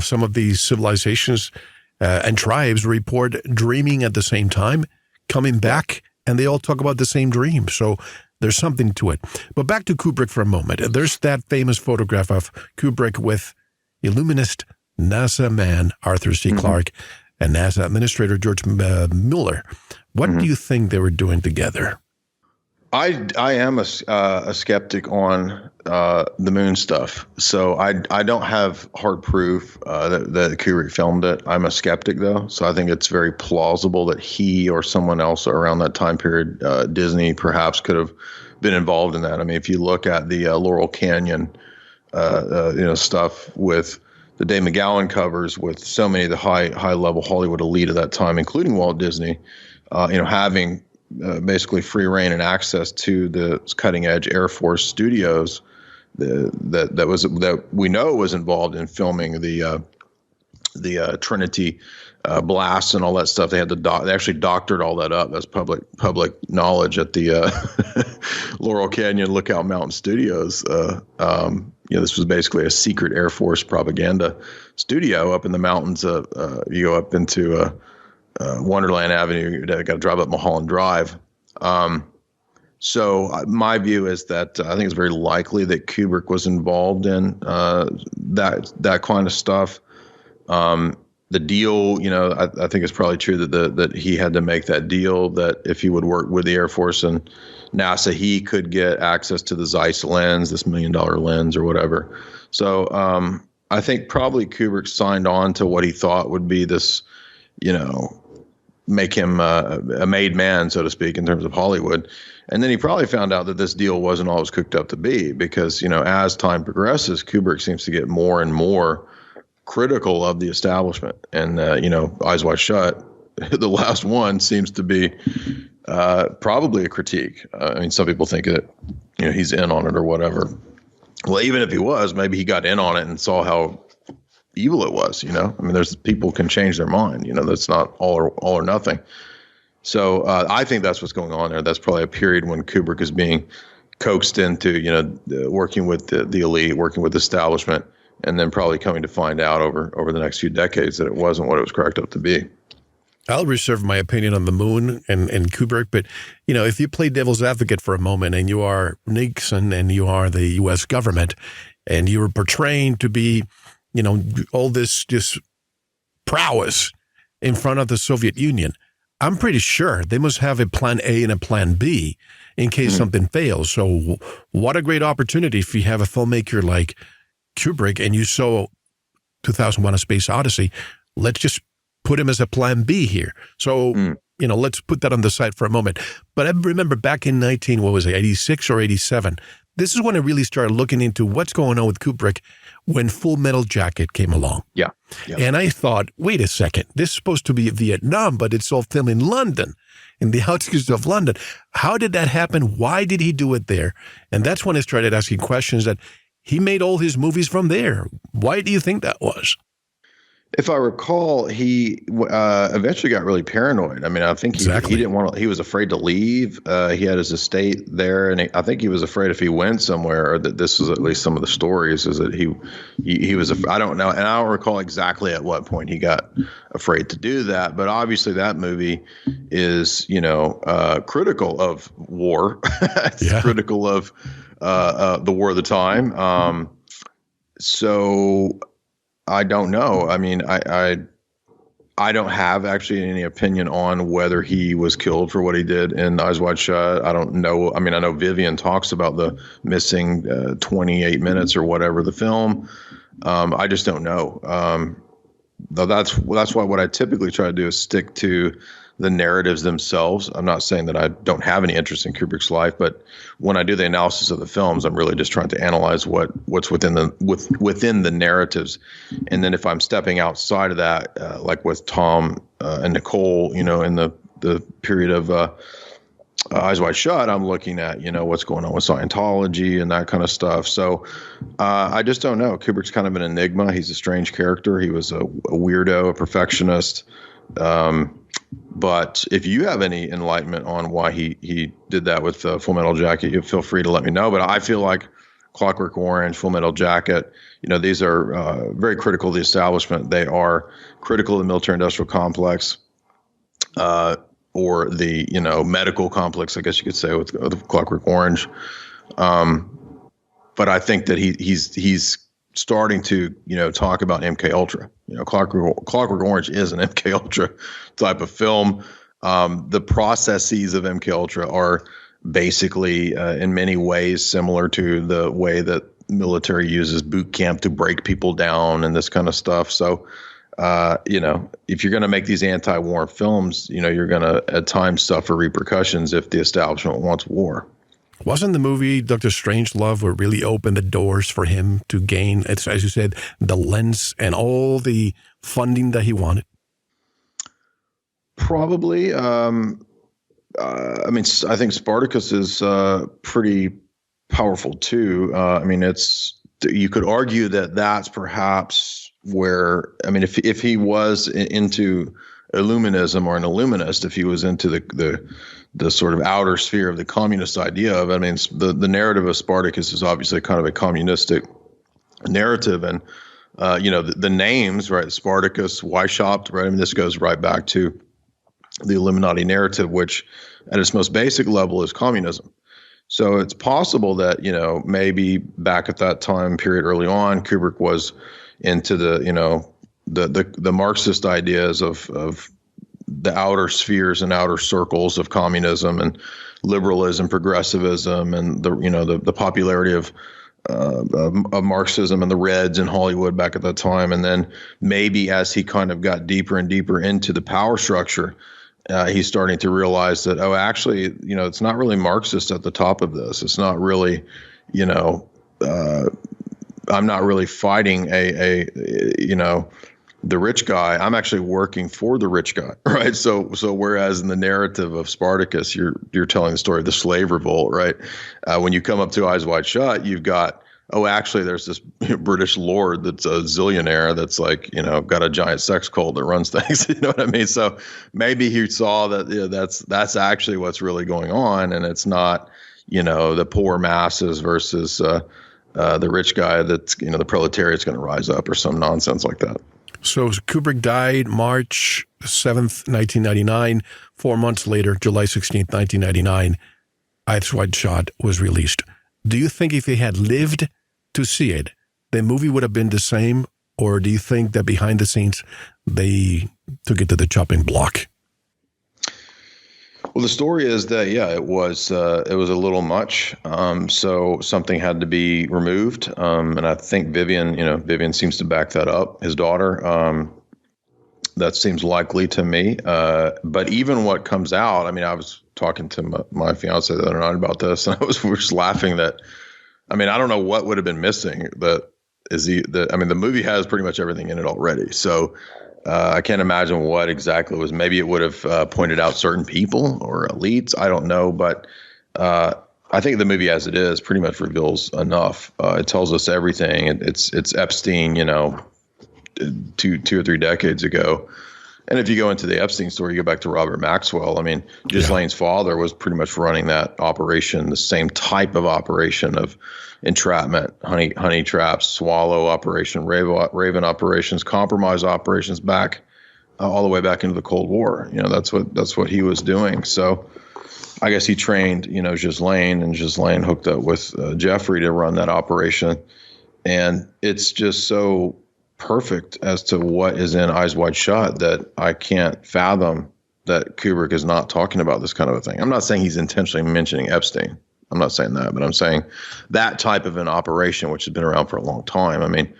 some of these civilizations and tribes report dreaming at the same time, coming back, and they all talk about the same dream. So there's something to it. But back to Kubrick for a moment. There's that famous photograph of Kubrick with Illuminist NASA man Arthur C. Clarke and NASA Administrator George Mueller. What do you think they were doing together? I am a skeptic on the moon stuff, so I don't have hard proof that Kubrick filmed it. I'm a skeptic, though, so I think it's very plausible that he or someone else around that time period, Disney perhaps, could have been involved in that. I mean, if you look at the Laurel Canyon stuff with the Dave McGowan covers with so many of the high level Hollywood elite of that time, including Walt Disney, having basically free reign and access to the cutting edge Air Force studios that we know was involved in filming the Trinity blasts and all that stuff. They had they actually doctored all that up. That's public knowledge at the Laurel Canyon Lookout Mountain Studios. This was basically a secret Air Force propaganda studio up in the mountains. You go up into Wonderland Avenue. You got to drive up Mulholland Drive. So my view is that I think it's very likely that Kubrick was involved in that kind of stuff. The deal, I think it's probably true that he had to make that deal that if he would work with the Air Force and NASA, he could get access to the Zeiss lens, this $1 million lens or whatever. So I think probably Kubrick signed on to what he thought would be this, make him a made man, so to speak, in terms of Hollywood. And then he probably found out that this deal wasn't all it was cooked up to be because, as time progresses, Kubrick seems to get more and more critical of the establishment. And, Eyes Wide Shut, the last one, seems to be probably a critique. I mean, some people think that, he's in on it or whatever. Well, even if he was, maybe he got in on it and saw how evil it was, I mean, there's people can change their mind, that's not all or nothing. So I think that's what's going on there. That's probably a period when Kubrick is being coaxed into, working with the elite, working with the establishment, and then probably coming to find out over the next few decades that it wasn't what it was cracked up to be. I'll reserve my opinion on the moon and Kubrick, but, if you play devil's advocate for a moment and you are Nixon and you are the U.S. government and you're portraying to be, all this just prowess in front of the Soviet Union, I'm pretty sure they must have a plan A and a plan B in case something fails. So what a great opportunity if you have a filmmaker like Kubrick and you saw 2001: A Space Odyssey. Let's just put him as a plan B here. So, let's put that on the side for a moment. But I remember back in 86 or 87, this is when I really started looking into what's going on with Kubrick when Full Metal Jacket came along. Yeah. And I thought, wait a second, this is supposed to be Vietnam, but it's all filmed in London, in the outskirts of London. How did that happen? Why did he do it there? And that's when I started asking questions that he made all his movies from there. Why do you think that was? If I recall, he eventually got really paranoid. I mean, I think he didn't want to, he was afraid to leave. He had his estate there, and I think he was afraid if he went somewhere, or that this was at least some of the stories, is that he was, I don't know, and I don't recall exactly at what point he got afraid to do that. But obviously that movie is, critical of war. It's critical of the war of the time. So I don't know. I mean, I don't have actually any opinion on whether he was killed for what he did in Eyes Wide Shut. I don't know. I mean, I know Vivian talks about the missing 28 minutes or whatever the film. I just don't know. Though that's why what I typically try to do is stick to the narratives themselves. I'm not saying that I don't have any interest in Kubrick's life, but when I do the analysis of the films, I'm really just trying to analyze what's within the narratives. And then if I'm stepping outside of that, like with Tom and Nicole, in the period of Eyes Wide Shut, I'm looking at, what's going on with Scientology and that kind of stuff. So I just don't know. Kubrick's kind of an enigma. He's a strange character. He was a weirdo, a perfectionist. But if you have any enlightenment on why he did that with Full Metal Jacket, you feel free to let me know. But I feel like Clockwork Orange, Full Metal Jacket, these are very critical of the establishment. They are critical of the military-industrial complex, or the medical complex, I guess you could say, with Clockwork Orange. But I think that he's starting to talk about MK Ultra. Clockwork Orange is an MK Ultra type of film. The processes of MK Ultra are basically in many ways similar to the way that military uses boot camp to break people down and this kind of stuff. So if you're going to make these anti-war films, you're going to at times suffer repercussions if the establishment wants war. Wasn't the movie Dr. Strangelove what really opened the doors for him to gain, as you said, the lens and all the funding that he wanted? Probably. I think Spartacus is pretty powerful too. You could argue that that's perhaps where, if he was into Illuminism or an Illuminist, if he was into the sort of outer sphere of the communist idea of, the narrative of Spartacus is obviously kind of a communistic narrative. And, the names, right? Spartacus, Weishaupt, right? This goes right back to the Illuminati narrative, which at its most basic level is communism. So it's possible that, maybe back at that time period early on, Kubrick was into the Marxist ideas of the outer spheres and outer circles of communism and liberalism, progressivism, and the popularity of Marxism and the Reds in Hollywood back at that time. And then maybe as he kind of got deeper and deeper into the power structure, he's starting to realize that, actually, it's not really Marxist at the top of this. It's not really, I'm not really fighting the rich guy. I'm actually working for the rich guy, right? So whereas in the narrative of Spartacus, you're telling the story of the slave revolt, right? When you come up to Eyes Wide Shut, you've got, actually, there's this British lord that's a zillionaire that's got a giant sex cult that runs things. You know what I mean? So maybe he saw that that's actually what's really going on, and it's not the poor masses versus the rich guy that's the proletariat's going to rise up or some nonsense like that. So Kubrick died March 7th, 1999. 4 months later, July 16th, 1999, Eyes Wide Shut was released. Do you think if he had lived to see it, the movie would have been the same? Or do you think that behind the scenes, they took it to the chopping block? Well, the story is that, it was a little much. So something had to be removed. And I think Vivian seems to back that up, his daughter. That seems likely to me. But even what comes out, I was talking to my fiance the other night about this, and we were just laughing that, I don't know what would have been missing. The movie has pretty much everything in it already. So I can't imagine what exactly it was. Maybe it would have pointed out certain people or elites. I don't know. But I think the movie as it is pretty much reveals enough. It tells us everything. It's Epstein, 2 or 3 decades ago. And if you go into the Epstein story, you go back to Robert Maxwell. I mean, Ghislaine's father was pretty much running that operation, the same type of operation of entrapment, honey traps, swallow operation, raven operations, compromise operations back all the way back into the Cold War. That's what he was doing. So I guess he trained, Ghislaine, and Ghislaine hooked up with Jeffrey to run that operation. And it's just so perfect as to what is in Eyes Wide Shut that I can't fathom that Kubrick is not talking about this kind of a thing. I'm not saying he's intentionally mentioning Epstein. I'm not saying that, but I'm saying that type of an operation, which has been around for a long time. I mean,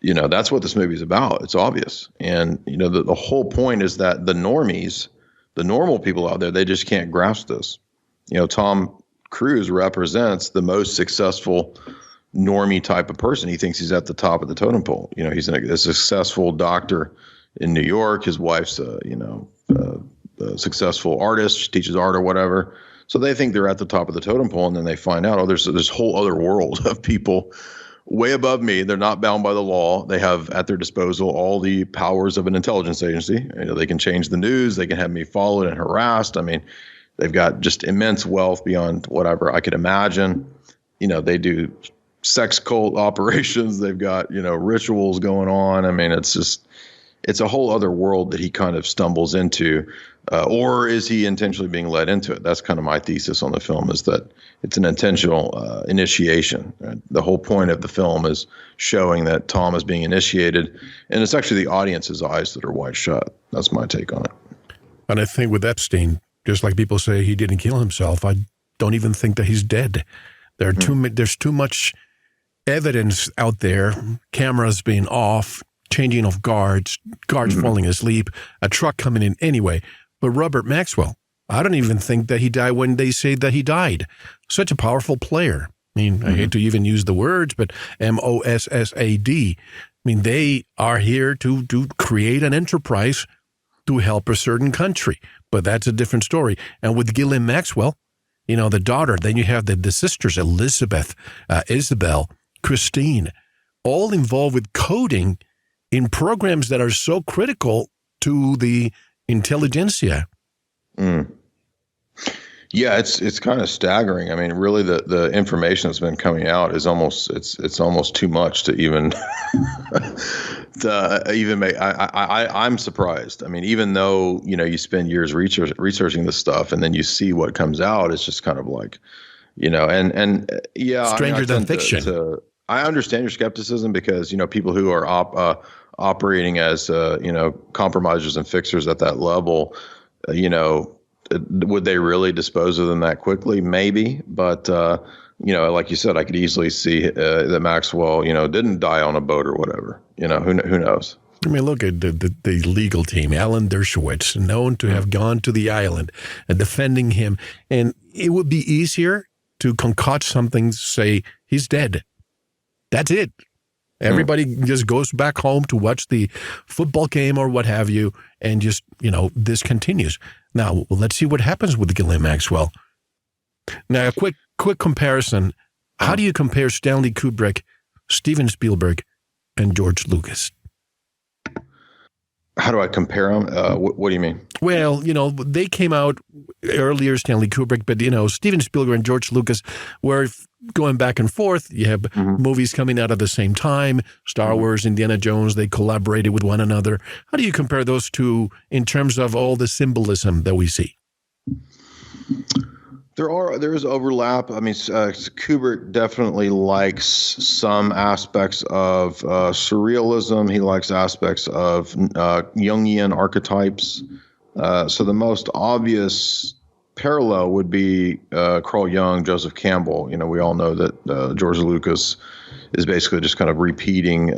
that's what this movie is about. It's obvious. And, the whole point is that the normies, the normal people out there, they just can't grasp this. Tom Cruise represents the most successful normie type of person. He thinks he's at the top of the totem pole. He's a successful doctor in New York. His wife's a successful artist. She teaches art or whatever. So they think they're at the top of the totem pole, and then they find out, there's this whole other world of people way above me. They're not bound by the law. They have at their disposal all the powers of an intelligence agency. They can change the news. They can have me followed and harassed. I mean, they've got just immense wealth beyond whatever I could imagine. They do sex cult operations. They've got, rituals going on. I mean, it's a whole other world that he kind of stumbles into, or is he intentionally being led into it? That's kind of my thesis on the film, is that it's an intentional initiation. Right? The whole point of the film is showing that Tom is being initiated, and it's actually the audience's eyes that are wide shut. That's my take on it. And I think with Epstein, just like people say he didn't kill himself, I don't even think that he's dead. There's too much evidence out there, cameras being off, changing of guards falling asleep, a truck coming in anyway. But Robert Maxwell, I don't even think that he died when they say that he died. Such a powerful player. I mean, I hate to even use the words, but Mossad. I mean, they are here to create an enterprise to help a certain country. But that's a different story. And with Ghislaine Maxwell, the daughter, then you have the sisters, Elizabeth, Isabel, Christine, all involved with coding in programs that are so critical to the intelligentsia. Yeah, it's kind of staggering. I mean, really, the information that's been coming out is almost it's almost too much to even make. I'm surprised. I mean, even though you spend years researching this stuff, and then you see what comes out, it's just kind of like, and yeah, stranger than fiction. I understand your skepticism because people who are operating as compromisers and fixers at that level, would they really dispose of them that quickly? Maybe, but like you said, I could easily see that Maxwell, didn't die on a boat or whatever. Who knows? I mean, look at the legal team, Alan Dershowitz, known to have gone to the island and defending him, and it would be easier to concoct something to say he's dead. That's it. Everybody just goes back home to watch the football game or what have you, and just, this continues. Now, let's see what happens with Ghislaine Maxwell. Now, a quick comparison. How do you compare Stanley Kubrick, Steven Spielberg, and George Lucas? How do I compare them? What do you mean? Well, they came out earlier, Stanley Kubrick, but, Steven Spielberg and George Lucas were going back and forth. You have movies coming out at the same time, Star Wars, Indiana Jones, they collaborated with one another. How do you compare those two in terms of all the symbolism that we see? There is overlap. I mean, Kubrick definitely likes some aspects of surrealism. He likes aspects of Jungian archetypes. So the most obvious parallel would be Carl Jung, Joseph Campbell. We all know that George Lucas is basically just kind of repeating,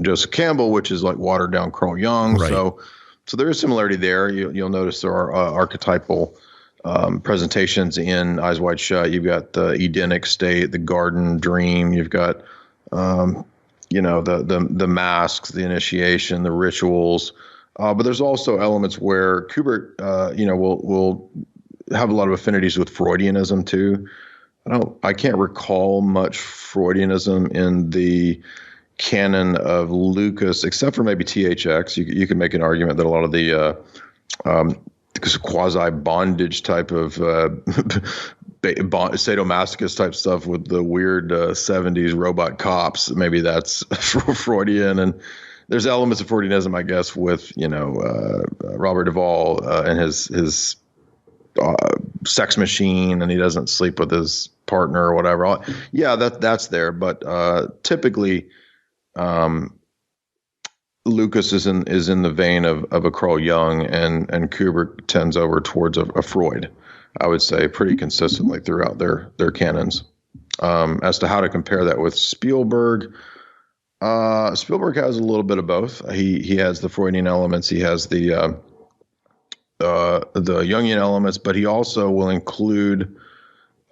Joseph Campbell, which is like watered down Carl Jung. Right. So there is similarity there. You'll notice there are archetypal presentations in Eyes Wide Shut. You've got the Edenic state, the garden dream. You've got, the masks, the initiation, the rituals. But there's also elements where Kubrick, will have a lot of affinities with Freudianism too. I can't recall much Freudianism in the canon of Lucas, except for maybe THX. You could make an argument that a lot of the quasi bondage type of sadomasochist type stuff with the weird 70s robot cops, maybe that's Freudian. And there's elements of Freudianism, I guess, with Robert Duvall and his sex machine, and he doesn't sleep with his partner or whatever. Yeah, that's there, but typically Lucas is in the vein of a Carl Jung, and Kubrick tends over towards a Freud, I would say, pretty consistently throughout their canons. As to how to compare that with Spielberg, Spielberg has a little bit of both. He has the Freudian elements, he has the Jungian elements, but he also will include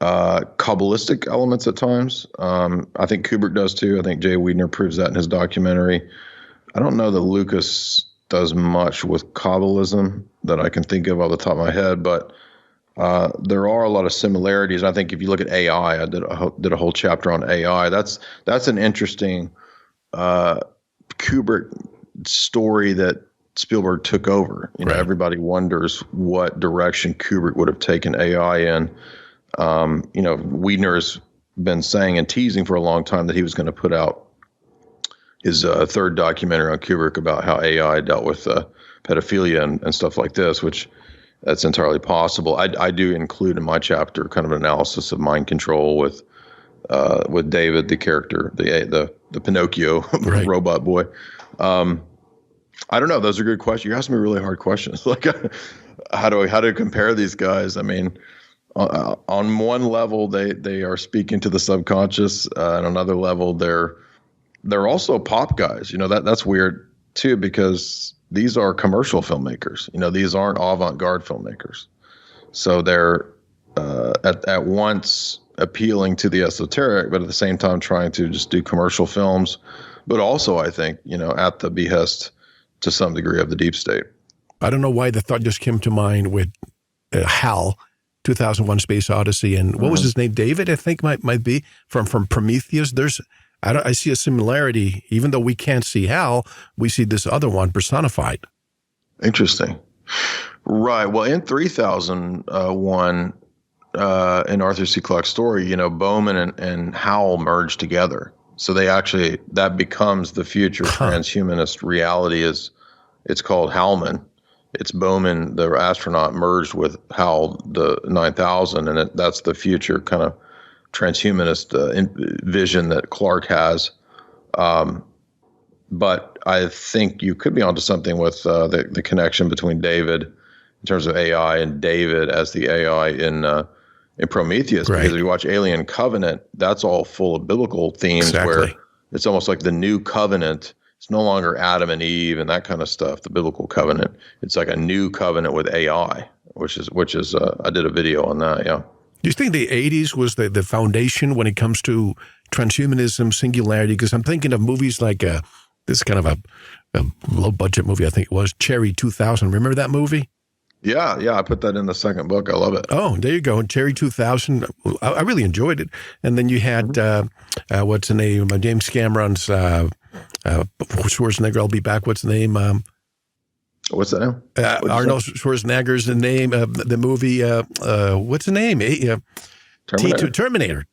Kabbalistic elements at times. I think Kubrick does too. I think Jay Weidner proves that in his documentary. I don't know that Lucas does much with Kabbalism that I can think of off the top of my head, but there are a lot of similarities. I think if you look at AI, I did a whole chapter on AI. That's an interesting Kubrick story that Spielberg took over. Right. Everybody wonders what direction Kubrick would have taken AI in. Weidner's been saying and teasing for a long time that he was going to put out his third documentary on Kubrick about how AI dealt with pedophilia and stuff like this, which that's entirely possible. I do include in my chapter kind of an analysis of mind control with David, the character, the Pinocchio right. robot boy. I don't know. Those are good questions. You're asking me really hard questions. Like, how do compare these guys? I mean, on one level, they are speaking to the subconscious. On another level, they're also pop guys. That's weird too, because these are commercial filmmakers. These aren't avant-garde filmmakers. So they're at once appealing to the esoteric, but at the same time trying to just do commercial films. But also, I think, at the behest to some degree of the deep state. I don't know why the thought just came to mind with HAL, 2001: Space Odyssey, and what was his name? David, I think might be from Prometheus. I see a similarity, even though we can't see HAL, we see this other one personified. Interesting. Right. Well, in 3001, in Arthur C. Clarke's story, Bowman and HAL merge together. So that becomes the future transhumanist reality. It's called Howman. It's Bowman, the astronaut, merged with HAL, the 9000, and that's the future kind of transhumanist vision that Clarke has. But I think you could be onto something with the connection between David in terms of AI and David as the AI in Prometheus. Right. Because if you watch Alien Covenant, that's all full of biblical themes where it's almost like the new covenant. It's no longer Adam and Eve and that kind of stuff, the biblical covenant. It's like a new covenant with AI, which is I did a video on that, yeah. Do you think the 80s was the foundation when it comes to transhumanism, singularity? Because I'm thinking of movies like this kind of a low-budget movie, I think it was, Cherry 2000. Remember that movie? Yeah, I put that in the second book. I love it. Oh, there you go. Cherry 2000. I really enjoyed it. And then you had, what's the name? James Cameron's Schwarzenegger, I'll Be Back. What's the name? What's that name? Arnold Schwarzenegger's the name of the movie. What's the name? Terminator.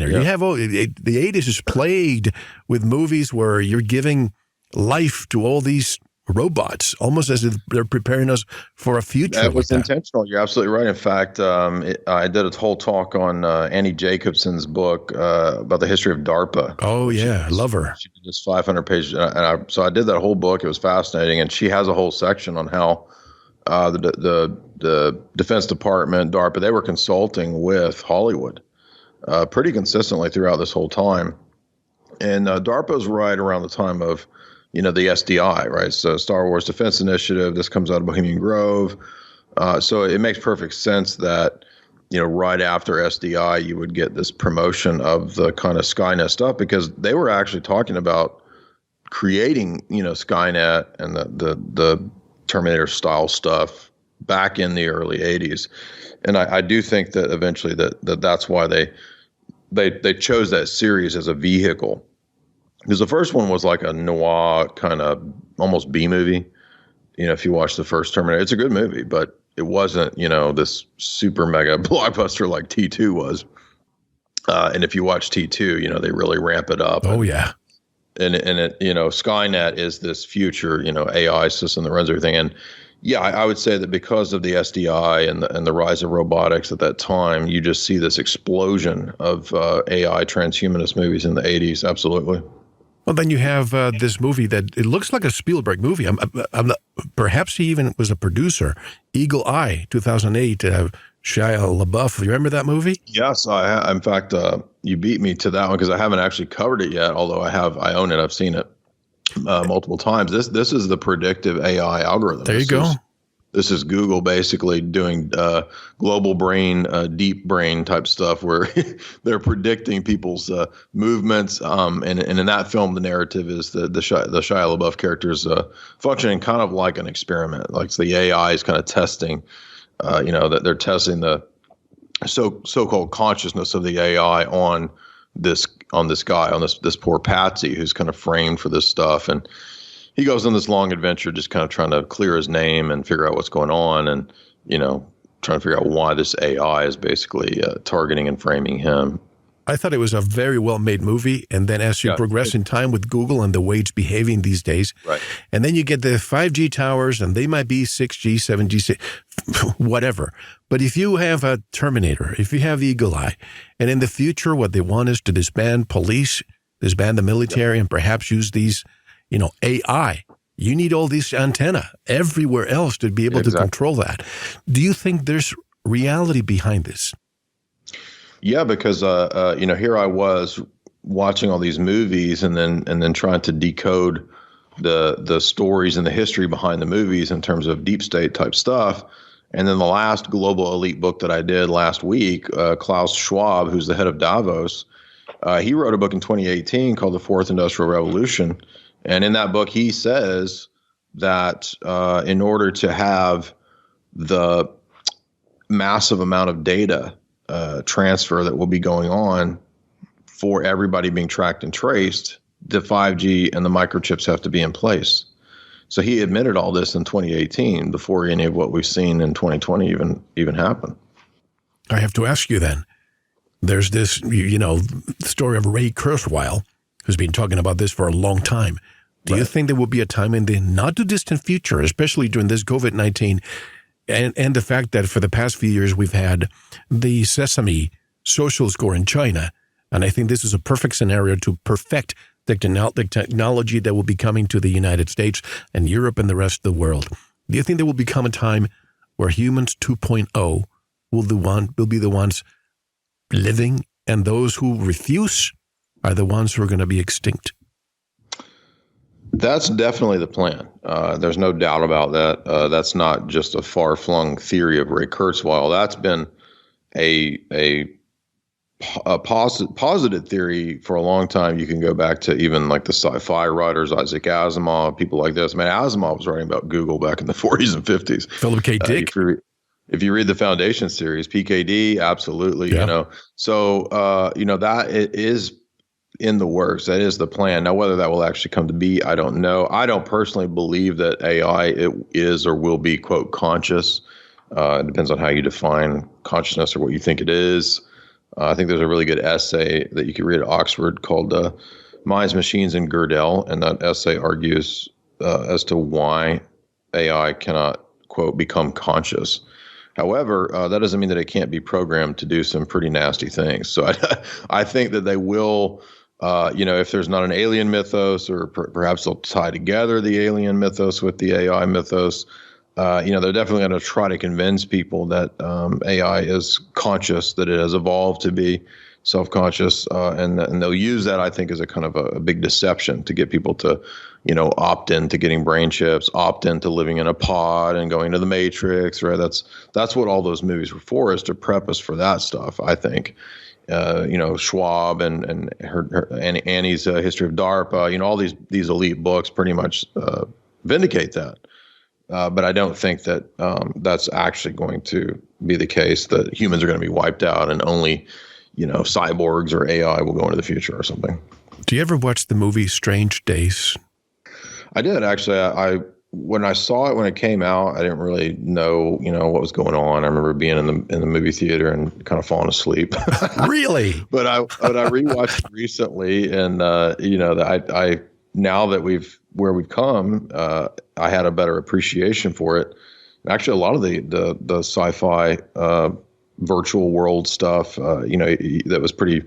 Yeah. You have the 80s is plagued with movies where you're giving life to all these robots, almost as if they're preparing us for a future. That was intentional. You're absolutely right. In fact, I did a whole talk on Annie Jacobson's book about the history of DARPA. Oh, yeah. I love her. She did this 500 pages. So I did that whole book. It was fascinating. And she has a whole section on how the Defense Department, DARPA, they were consulting with Hollywood pretty consistently throughout this whole time. And DARPA was right around the time of the SDI, right? So Star Wars Defense Initiative, this comes out of Bohemian Grove. So it makes perfect sense that, right after SDI, you would get this promotion of the kind of Skynet stuff, because they were actually talking about creating, Skynet and the Terminator style stuff back in the early 80s. And I do think that eventually that's why they chose that series as a vehicle. Because the first one was like a noir kind of almost B movie. If you watch the first Terminator, it's a good movie, but it wasn't, this super mega blockbuster like T2 was. And if you watch T2, they really ramp it up. Oh, yeah. And it, Skynet is this future, AI system that runs everything. And yeah, I would say that because of the SDI and the rise of robotics at that time, you just see this explosion of AI transhumanist movies in the 80s. Absolutely. Well, then you have this movie that it looks like a Spielberg movie. I'm not, perhaps he even was a producer. Eagle Eye, 2008. Shia LaBeouf. You remember that movie? Yes, in fact, you beat me to that one because I haven't actually covered it yet. Although I own it. I've seen it multiple times. This is the predictive AI algorithm. There you go. This is Google basically doing global brain, deep brain type stuff where they're predicting people's movements. And in that film, the narrative is the Shia LaBeouf characters functioning kind of like an experiment. Like the AI is kind of testing, that they're testing the so-called consciousness of the AI on this guy, on this poor Patsy who's kind of framed for this stuff. And he goes on this long adventure, just kind of trying to clear his name and figure out what's going on, and trying to figure out why this AI is basically targeting and framing him. I thought it was a very well-made movie, and then as you progress in time with Google and the way it's behaving these days, right, and then you get the 5G towers, and they might be 6G, 7G, whatever. But if you have a Terminator, if you have Eagle Eye, and in the future what they want is to disband police, disband the military, and perhaps use these AI. You need all these antenna everywhere else to be able to control that. Do you think there's reality behind this? Yeah, because here I was watching all these movies and then trying to decode the stories and the history behind the movies in terms of deep state type stuff. And then the last global elite book that I did last week, Klaus Schwab, who's the head of Davos, he wrote a book in 2018 called The Fourth Industrial Revolution. And in that book, he says that in order to have the massive amount of data transfer that will be going on for everybody being tracked and traced, the 5G and the microchips have to be in place. So he admitted all this in 2018 before any of what we've seen in 2020 even happened. I have to ask you then, there's this, story of Ray Kurzweil, who's been talking about this for a long time. Do you think there will be a time in the not too distant future, especially during this COVID-19 and the fact that for the past few years we've had the Sesame social score in China, and I think this is a perfect scenario to perfect the technology that will be coming to the United States and Europe and the rest of the world. Do you think there will become a time where humans 2.0 will be the ones living, and those who refuse are the ones who are going to be extinct? That's definitely the plan. There's no doubt about that. That's not just a far-flung theory of Ray Kurzweil. That's been a positive theory for a long time. You can go back to even like the sci-fi writers, Isaac Asimov, people like this. Asimov was writing about Google back in the 40s and 50s. Philip K. Dick. If you read the Foundation series, PKD, absolutely. Yeah. So that it is in the works. That is the plan. Now, whether that will actually come to be, I don't know. I don't personally believe that AI is or will be, quote, conscious. It depends on how you define consciousness or what you think it is. I think there's a really good essay that you can read at Oxford called Minds, Machines, and Gödel. And that essay argues as to why AI cannot, quote, become conscious. However, that doesn't mean that it can't be programmed to do some pretty nasty things. So I think that they will, if there's not an alien mythos, or perhaps they'll tie together the alien mythos with the AI mythos. They're definitely going to try to convince people that AI is conscious, that it has evolved to be self-conscious, and they'll use that, I think, as a kind of a big deception to get people to, opt into getting brain chips, opt into living in a pod and going to the Matrix, right? That's what all those movies were for, is to prep us for that stuff, I think. Schwab and Annie's History of DARPA, all these elite books pretty much vindicate that. But I don't think that that's actually going to be the case, that humans are going to be wiped out and only, cyborgs or AI will go into the future or something. Do you ever watch the movie Strange Days? I did, actually. I when I saw it when it came out, I didn't really know, what was going on. I remember being in the movie theater and kind of falling asleep. Really? But I rewatched it recently, and I now that where we've come, I had a better appreciation for it. Actually, a lot of the sci-fi virtual world stuff, that was pretty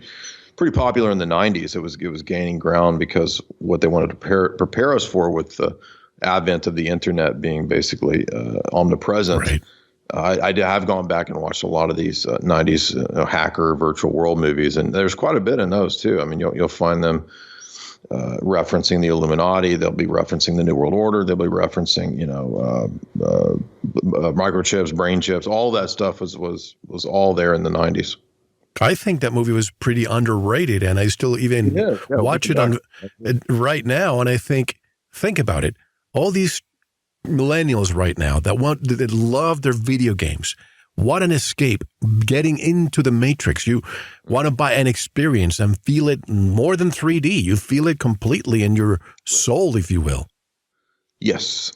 popular in the 90s. It was gaining ground because what they wanted to prepare us for, with the advent of the internet being basically omnipresent. Right. I have gone back and watched a lot of these 90s hacker virtual world movies, and there's quite a bit in those too. I mean, you'll find them referencing the Illuminati. They'll be referencing the New World Order. They'll be referencing, microchips, brain chips. All that stuff was all there in the 90s. I think that movie was pretty underrated, and I still even watch it on right now, and I think about it. All these millennials right now that love their video games. What an escape, getting into the Matrix. You want to buy an experience and feel it more than 3D. You feel it completely in your soul, if you will. Yes.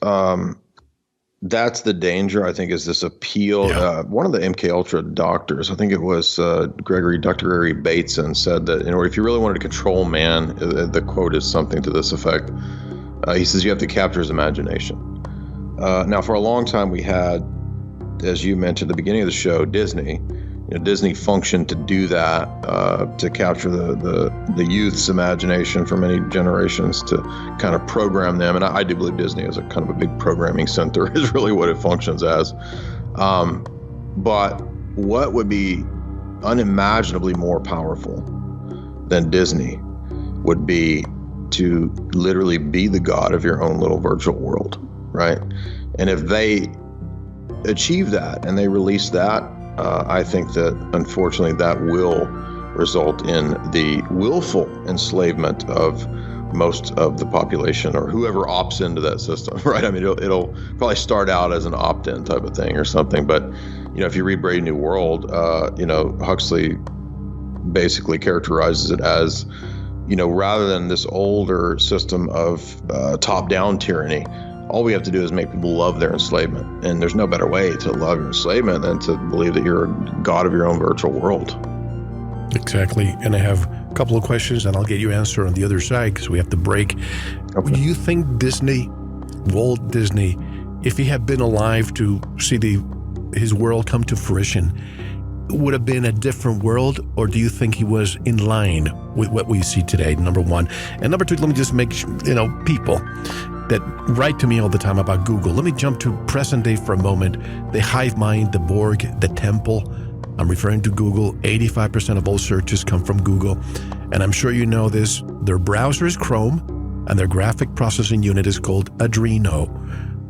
That's the danger, I think, is this appeal. Yeah. One of the MK Ultra doctors, I think it was Dr. Gregory Bateson, said that if you really wanted to control man, the quote is something to this effect. He says you have to capture his imagination. Now, for a long time, we had, as you mentioned at the beginning of the show, Disney. Disney functioned to do that, to capture the youth's imagination for many generations, to kind of program them. And I do believe Disney is a kind of a big programming center, is really what it functions as. But what would be unimaginably more powerful than Disney would be to literally be the god of your own little virtual world, right? And if they achieve that and they release that, I think that unfortunately that will result in the willful enslavement of most of the population, or whoever opts into that system, right? I mean, it'll probably start out as an opt-in type of thing or something. But, if you read Brave New World, Huxley basically characterizes it as, rather than this older system of top-down tyranny, all we have to do is make people love their enslavement. And there's no better way to love your enslavement than to believe that you're a god of your own virtual world. Exactly. And I have a couple of questions, and I'll get you answer on the other side because we have to break. Okay. Do you think Walt Disney, if he had been alive to see his world come to fruition, would have been a different world, or do you think he was in line with what we see today, number one? And number two, let me just make people that write to me all the time about Google. Let me jump to present day for a moment. The hive mind, the Borg, the temple. I'm referring to Google. 85% of all searches come from Google. And I'm sure you know this. Their browser is Chrome, and their graphic processing unit is called Adreno.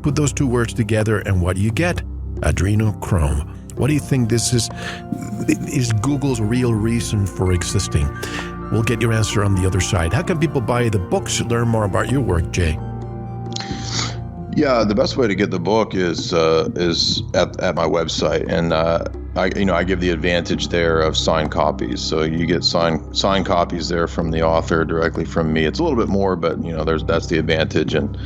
Put those two words together, and what do you get? Adrenochrome. What do you think this is Google's real reason for existing? We'll get your answer on the other side. How can people buy the books to learn more about your work, Jay? Yeah, the best way to get the book is at my website, and I give the advantage there of signed copies. So you get signed copies there from the author directly from me. It's a little bit more, but that's the advantage, and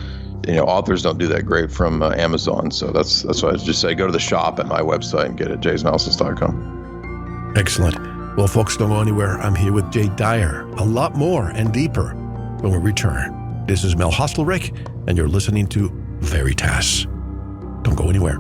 authors don't do that great from Amazon. So that's why I just say go to the shop at my website and get it, jaysanalysis.com. Excellent. Well, folks, don't go anywhere. I'm here with Jay Dyer. A lot more and deeper when we return. This is Mel Hostelrick, and you're listening to VERITAS. Don't go anywhere.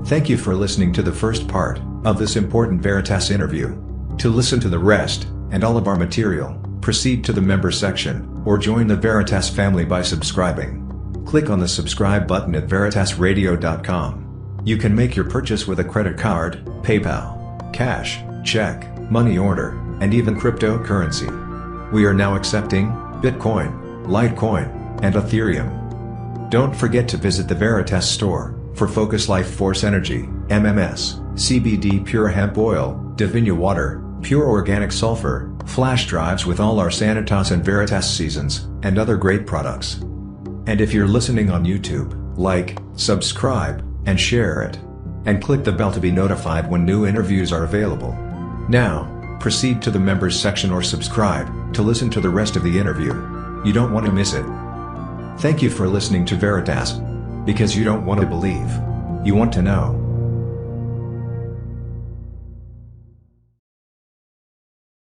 Thank you for listening to the first part of this important VERITAS interview. To listen to the rest, and all of our material, proceed to the member section, or join the VERITAS family by subscribing. Click on the subscribe button at veritasradio.com. You can make your purchase with a credit card, PayPal, cash, check, money order, and even cryptocurrency. We are now accepting Bitcoin, Litecoin, and Ethereum. Don't forget to visit the VERITAS store for Focus Life Force Energy, MMS, CBD Pure Hemp Oil, Divina Water, Pure Organic Sulfur, flash drives with all our Sanitas and VERITAS seasons, and other great products. And if you're listening on YouTube, like, subscribe, and share it. And click the bell to be notified when new interviews are available. Now, proceed to the members section or subscribe to listen to the rest of the interview. You don't want to miss it. Thank you for listening to Veritas. Because you don't want to believe. You want to know.